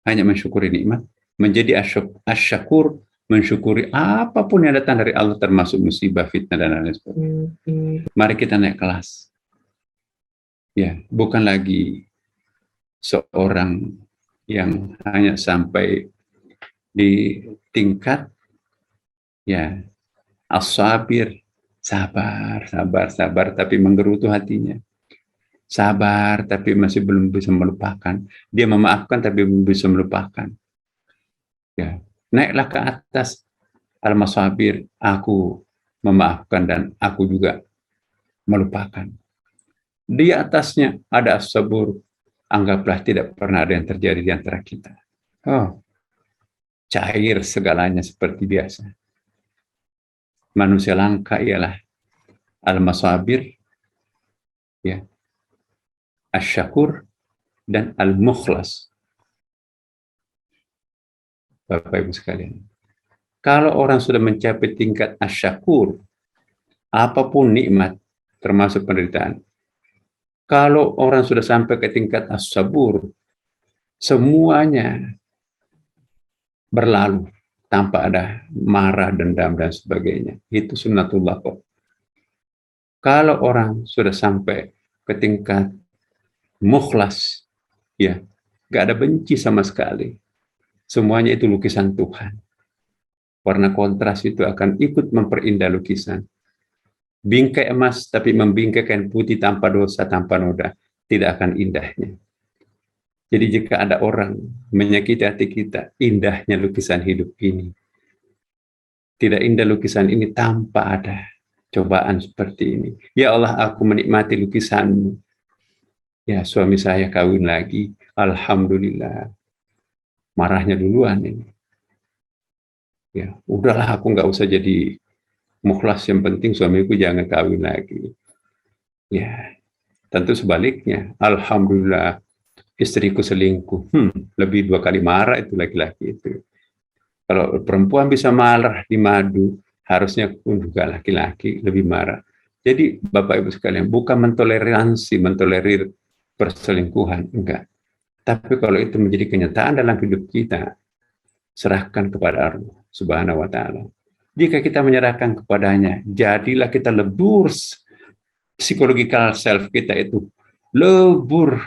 hanya mensyukuri nikmat, menjadi asyakur, mensyukuri apapun yang datang dari Allah, termasuk musibah, fitnah, dan lain sebagainya. Mari kita naik kelas. Ya, bukan lagi seorang yang hanya sampai di tingkat ya as-sabir, sabar, tapi menggerutu hatinya. Sabar, tapi masih belum bisa melupakan. Dia memaafkan, tapi belum bisa melupakan. Ya, naiklah ke atas al-masabir, aku memaafkan dan aku juga melupakan. Di atasnya ada as-sabur, anggaplah tidak pernah ada yang terjadi di antara kita. Cair segalanya seperti biasa. Manusia langka ialah al-masabir, ya, asyakur, dan al-mukhlas. Bapak Ibu sekalian, kalau orang sudah mencapai tingkat asyakur, apapun nikmat, termasuk penderitaan, Kalau orang sudah sampai ke tingkat as-sabur, semuanya berlalu tanpa ada marah, dendam, dan sebagainya. Itu sunnatullah kok. Kalau orang sudah sampai ke tingkat mukhlas, ya, nggak ada benci sama sekali. Semuanya itu lukisan Tuhan. Warna kontras itu akan ikut memperindah lukisan. Bingkai emas tapi membingkai kain putih tanpa dosa, tanpa noda, tidak akan indahnya. Jadi jika ada orang menyakiti hati kita, indahnya lukisan hidup ini. Tidak indah lukisan ini tanpa ada cobaan seperti ini. Ya Allah, aku menikmati lukisanmu. Ya, suami saya kawin lagi. Alhamdulillah. Marahnya duluan ini. Ya, udahlah, aku nggak usah jadi mukhlas, yang penting suamiku jangan kawin lagi. Ya, tentu sebaliknya. Alhamdulillah, istriku selingkuh. Lebih 2 kali marah itu laki-laki itu. Kalau perempuan bisa marah di madu, harusnya pun juga laki-laki lebih marah. Jadi Bapak Ibu sekalian, bukan mentolerir perselingkuhan, enggak. Tapi kalau itu menjadi kenyataan dalam hidup kita, serahkan kepada Allah Subhanahu wa Ta'ala. Jika kita menyerahkan kepadanya, jadilah kita lebur, psikologikal self kita itu lebur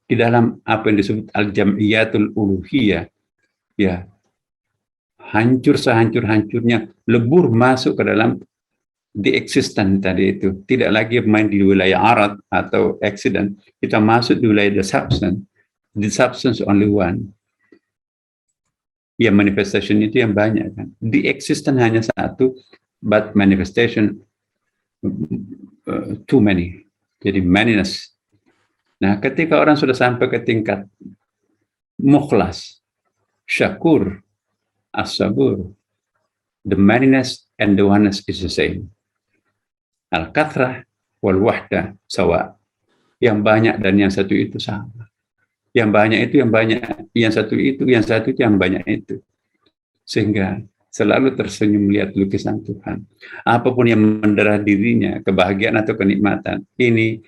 di dalam apa yang disebut al-jam'iyatul uluhiyah, ya, hancur sehancur-hancurnya, lebur masuk ke dalam the existence tadi itu. Tidak lagi main di wilayah arat atau accident, kita masuk di wilayah the substance only one. Ya, manifestation itu yang banyak kan. The existence hanya satu, but manifestation too many. Jadi manyness. Nah, ketika orang sudah sampai ke tingkat mukhlas, syakur, as-sabur, the manyness and the oneness is the same. Al-kathrah wal wahda sawa. Yang banyak dan yang satu itu sama. Yang banyak itu yang banyak, yang satu itu yang banyak itu. Sehingga selalu tersenyum melihat lukisan Tuhan. Apapun yang mendera dirinya, kebahagiaan atau kenikmatan, ini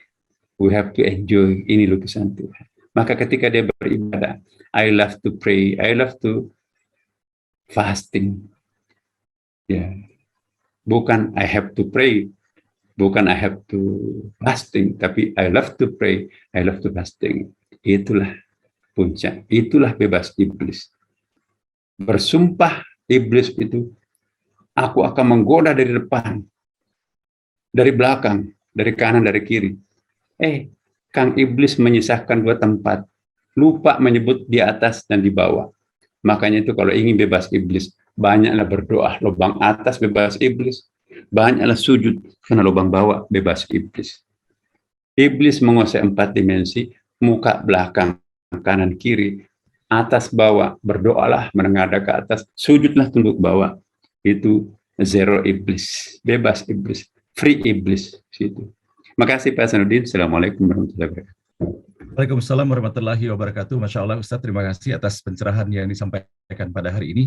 we have to enjoy, ini lukisan Tuhan. Maka ketika dia beribadah, I love to pray, I love to fasting. Ya. Bukan I have to pray, bukan I have to fasting, tapi I love to pray, I love to fasting. Itulah puncak, itulah bebas iblis. Bersumpah iblis itu, aku akan menggoda dari depan, dari belakang, dari kanan, dari kiri. Kang iblis menyisahkan 2 tempat, lupa menyebut di atas dan di bawah. Makanya itu kalau ingin bebas iblis, banyaklah berdoa, lubang atas bebas iblis, banyaklah sujud karena lubang bawah bebas iblis. Iblis menguasai 4 dimensi, muka, belakang, kanan, kiri, atas, bawah. Berdoalah menengadah ke atas, sujudlah tunduk bawah. Itu zero iblis, bebas iblis, free iblis. Situ. Makasih Pak Hasanuddin. Assalamualaikum warahmatullahi wabarakatuh. Waalaikumsalam warahmatullahi wabarakatuh. Masya Allah Ustaz, terima kasih atas pencerahan yang disampaikan pada hari ini.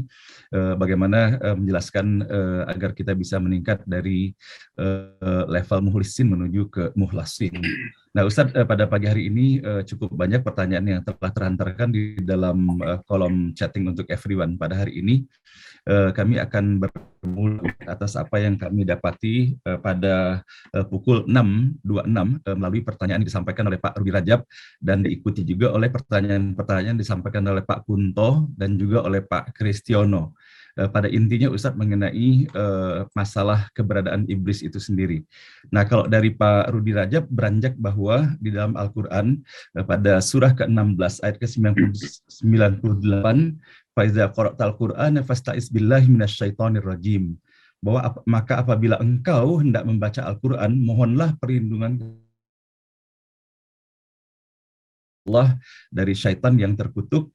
Bagaimana menjelaskan agar kita bisa meningkat dari level muhlisin menuju ke muhlasin. Nah Ustaz, pada pagi hari ini cukup banyak pertanyaan yang telah terhantarkan di dalam kolom chatting untuk everyone pada hari ini. Kami akan bermula atas apa yang kami dapati pada pukul 6.26 melalui pertanyaan yang disampaikan oleh Pak Rudi Rajab dan diikuti juga oleh pertanyaan-pertanyaan disampaikan oleh Pak Kunto dan juga oleh Pak Kristiono. Pada intinya Ustadz mengenai masalah keberadaan iblis itu sendiri. Nah kalau dari Pak Rudi Rajab beranjak bahwa di dalam Al-Quran pada surah ke-16 ayat ke-98 Faiza qara'tal Qur'ana fasta'iz billahi minasyaitonir rajim. Bahwa maka apabila engkau hendak membaca Al-Qur'an, mohonlah perlindungan Allah dari syaitan yang terkutuk.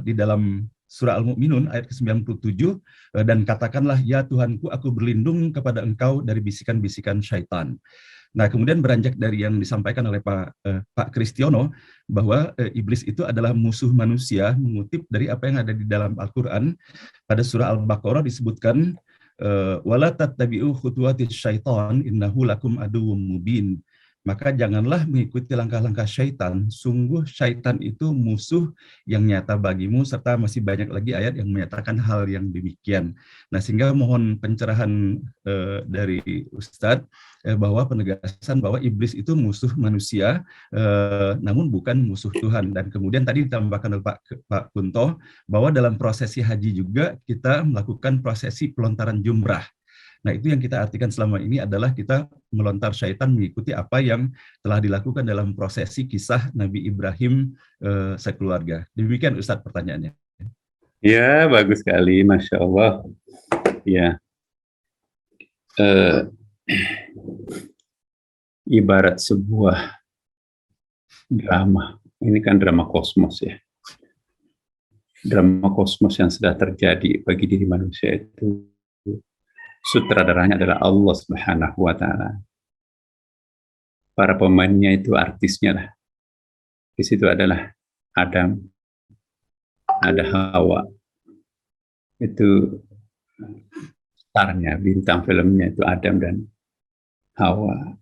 Di dalam surah Al-Mu'minun ayat ke-97, dan katakanlah, ya Tuhanku, aku berlindung kepada engkau dari bisikan-bisikan syaitan. Nah, kemudian beranjak dari yang disampaikan oleh Pak Kristiono, bahwa iblis itu adalah musuh manusia, mengutip dari apa yang ada di dalam Al-Quran. Pada surah Al-Baqarah disebutkan, wala tattabi'u khutuwatis syaitan innahu lakum aduwwum mubin. maka janganlah mengikuti langkah-langkah syaitan. Sungguh syaitan itu musuh yang nyata bagimu, serta masih banyak lagi ayat yang menyatakan hal yang demikian. Nah, sehingga mohon pencerahan dari Ustadz bahwa penegasan bahwa iblis itu musuh manusia, namun bukan musuh Tuhan. Dan kemudian tadi ditambahkan oleh Pak Kunto bahwa dalam prosesi haji juga kita melakukan prosesi pelontaran jumrah. Nah, itu yang kita artikan selama ini adalah kita melontar syaitan mengikuti apa yang telah dilakukan dalam prosesi kisah Nabi Ibrahim sekeluarga. Demikian Ustadz pertanyaannya. Ya, bagus sekali, Masya Allah. Ya, ibarat sebuah drama. Ini kan drama kosmos ya. Drama kosmos yang sudah terjadi bagi diri manusia itu, sutradaranya adalah Allah Subhanahu wa Ta'ala. Para pemainnya itu artisnya lah. Di situ adalah Adam, ada Hawa. Itu starnya, bintang filmnya itu Adam dan Hawa.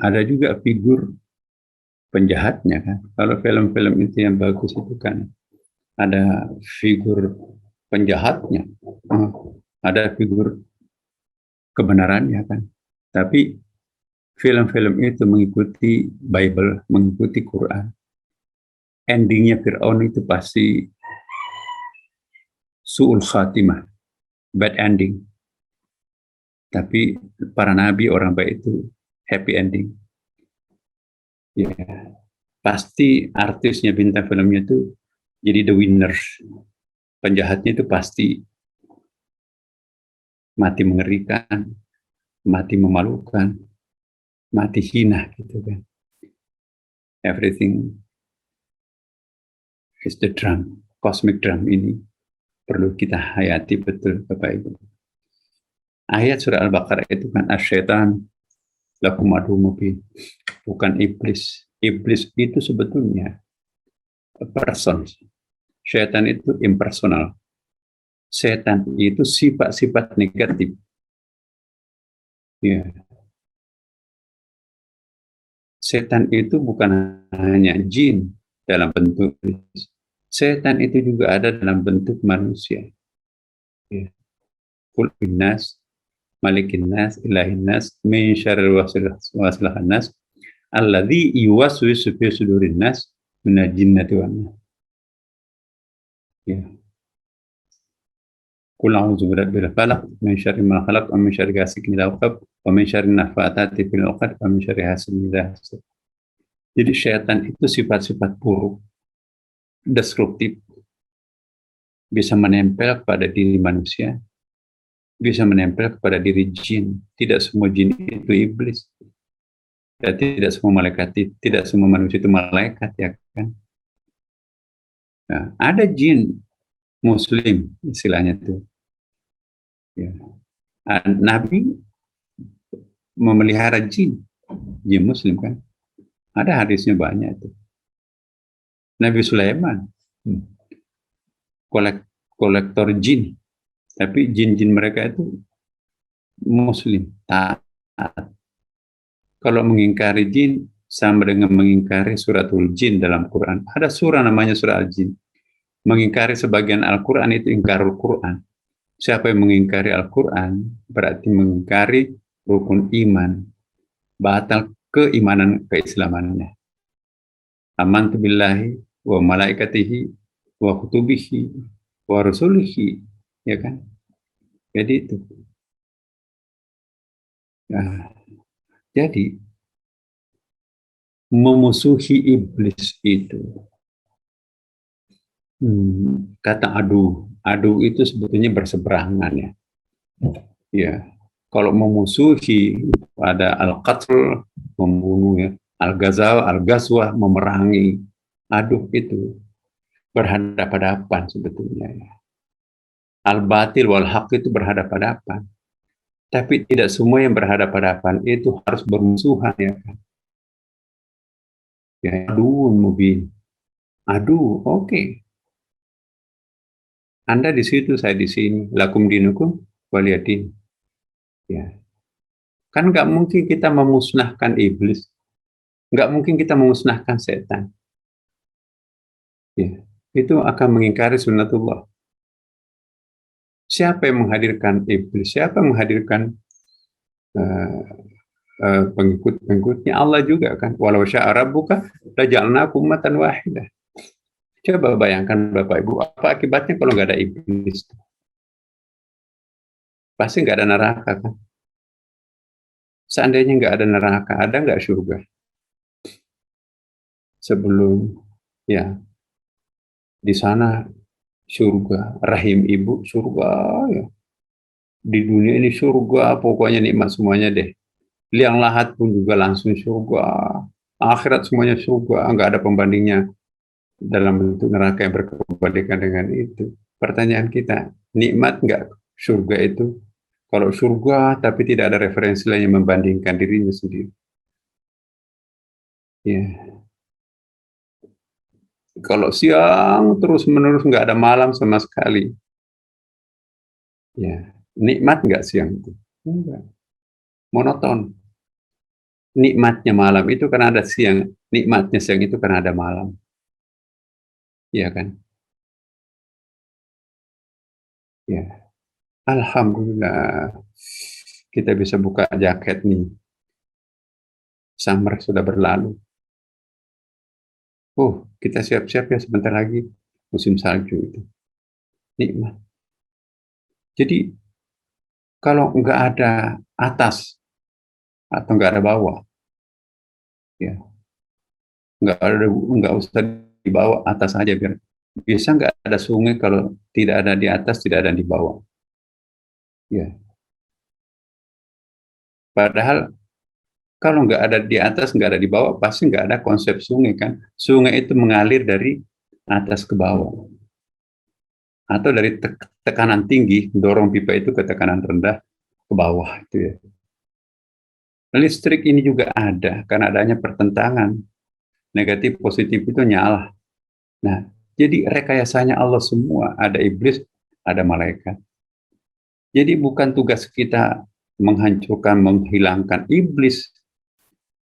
Ada juga figur penjahatnya kan. Kalau film-film itu yang bagus itu kan ada figur penjahatnya, ada figur kebenarannya kan. Tapi film-film itu mengikuti Bible, mengikuti Quran. Endingnya Fir'aun itu pasti su'ul khatimah, bad ending. Tapi para nabi, orang baik itu happy ending. Ya, pasti artisnya, bintang filmnya itu jadi the winners. Penjahatnya itu pasti mati mengerikan, mati memalukan, mati hina gitu kan. Everything is the drum, cosmic drum ini perlu kita hayati betul Bapak Ibu. Ayat surah Al-Baqarah itu kan asyaitan lakum adu mubin, bukan iblis. Iblis itu sebetulnya person. Syaitan itu impersonal. Setan itu sifat-sifat negatif. Ya. Setan itu bukan hanya jin dalam bentuk iblis. Setan itu juga ada dalam bentuk manusia. Ya. Qul binnas, malikin nas, ilahin nas, min syarril wasilahan nas, alladzi yuwaswisu fi sudurin nas minal jinnati wan nas. Ya. Qul a'udzu birabbil falaq min syarri ma khalaq wa min syarri ghasiqin idza waqab wa min syarri nafatsati fil 'uqad wa min syarri hasidin idza hasad. Jadi syaitan itu sifat-sifat buruk, destruktif, bisa menempel kepada diri manusia, bisa menempel kepada diri jin. Tidak semua jin itu iblis. Ya, tidak semua malaikat, tidak semua manusia itu malaikat, ya kan? Nah, ada jin muslim istilahnya itu. Ya. Nabi memelihara jin muslim kan? Ada hadisnya banyak itu. Nabi Sulaiman kolektor jin, tapi jin-jin mereka itu muslim, taat. Kalau mengingkari jin sama dengan mengingkari suratul jin dalam Quran. Ada surah namanya surah al-jin. Mengingkari sebagian Al-Quran itu ingkarul Quran. Siapa yang mengingkari Al-Quran berarti mengingkari rukun iman, batal keimanan keislamannya. Amantu billahi wa malaikatihi wa kutubihi wa rasulihi, ya kan? Jadi itu. Nah, jadi memusuhi iblis itu, kata adu itu sebetulnya berseberangan ya. Ya, kalau memusuhi ada al-qatl, membunuh ya, al-ghazwah, memerangi. Aduh itu berhadapan-hadapan sebetulnya ya. Al-batil wal haq itu berhadapan-hadapan. Tapi tidak semua yang berhadapan-hadapan itu harus bermusuhan ya kan. Ya, aduh mubin. Aduh, oke. Anda di situ, saya di sini. Lakum dinukum waliyadin. Ya. Kan nggak mungkin kita memusnahkan iblis. Nggak mungkin kita memusnahkan setan. Ya, itu akan mengingkari sunnatullah. Siapa yang menghadirkan iblis? Siapa yang menghadirkan pengikut-pengikutnya? Allah juga kan. Walau syaa rabbuka laja'alnakum ummatan wahidah. Coba bayangkan Bapak Ibu, apa akibatnya kalau nggak ada iblis? Pasti nggak ada neraka kan? Seandainya nggak ada neraka, ada nggak surga? Sebelum ya di sana surga, rahim ibu surga ya. Di dunia ini surga, pokoknya nikmat semuanya deh. Liang lahat pun juga langsung surga. Akhirat semuanya surga, nggak ada pembandingnya dalam bentuk neraka yang berkebalikan dengan itu. Pertanyaan kita, nikmat nggak surga itu? Kalau surga tapi tidak ada referensi lain yang membandingkan dirinya sendiri. Ya. Kalau siang terus menerus nggak ada malam sama sekali. Ya, nikmat nggak siang itu? Enggak. Monoton. Nikmatnya malam itu karena ada siang, nikmatnya siang itu karena ada malam. Iya kan? Ya. Alhamdulillah. Kita bisa buka jaket nih. Summer sudah berlalu. Kita siap-siap ya sebentar lagi musim salju itu. Nikmat. Jadi kalau nggak ada atas atau nggak ada bawah, ya nggak usah dibawa atas aja biar bisa nggak ada sungai kalau tidak ada di atas, tidak ada di bawah. Ya. Padahal kalau nggak ada di atas, nggak ada di bawah, pasti nggak ada konsep sungai kan. Sungai itu mengalir dari atas ke bawah. Atau dari tekanan tinggi, dorong pipa itu ke tekanan rendah ke bawah. Itu ya. Listrik ini juga ada, karena adanya pertentangan. Negatif, positif itu nyala. Nah, jadi rekayasanya Allah semua. Ada iblis, ada malaikat. Jadi bukan tugas kita menghancurkan, menghilangkan iblis.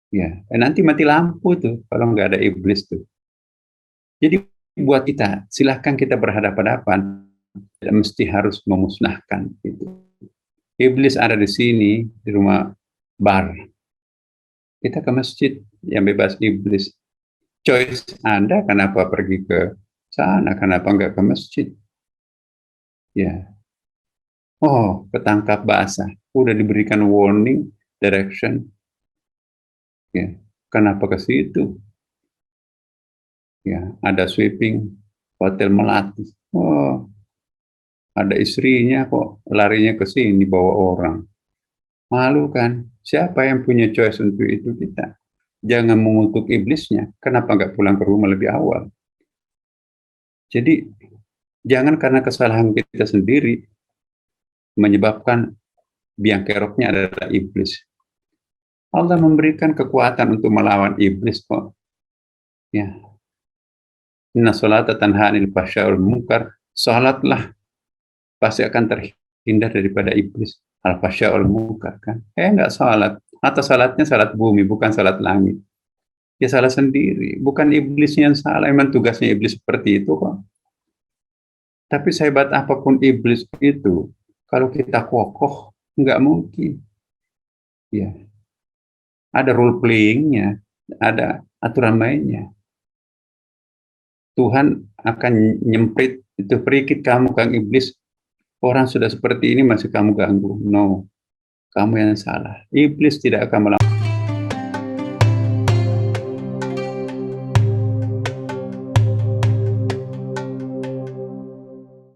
Ya, nanti mati lampu tuh kalau nggak ada iblis tuh. Jadi buat kita, silahkan kita berhadapan-hadapan, tidak mesti harus memusnahkan itu. Iblis ada di sini, di rumah bar. Kita ke masjid yang bebas iblis. Choice Anda kenapa pergi ke sana, kenapa nggak ke masjid? Ya. Ketangkap basah. Udah diberikan warning, direction. Ya, kenapa ke situ? Ya, ada sweeping, hotel melati. Ada istrinya kok larinya ke sini bawa orang. Malu kan? Siapa yang punya choice untuk itu? Kita. Jangan mengutuk iblisnya. Kenapa nggak pulang ke rumah lebih awal? Jadi, jangan karena kesalahan kita sendiri menyebabkan biang keroknya adalah iblis. Allah memberikan kekuatan untuk melawan iblis kok. Ya. Inna sholata tanha 'anil fahsya'i wal munkar. Salatlah pasti akan terhindar daripada iblis. Al-fahsya' wal munkar kan. Enggak salat. Atau salatnya salat bumi, bukan salat langit. Ya salah sendiri. Bukan iblisnya yang salah. Memang tugasnya iblis seperti itu kok. Tapi sehebat apapun iblis itu, kalau kita kokoh, nggak mungkin. Ya. Ada role playing-nya, ada aturan mainnya. Tuhan akan nyemprit itu perikit kamu Kang Iblis. Orang sudah seperti ini masih kamu ganggu. No, kamu yang salah. Iblis tidak akan melakukan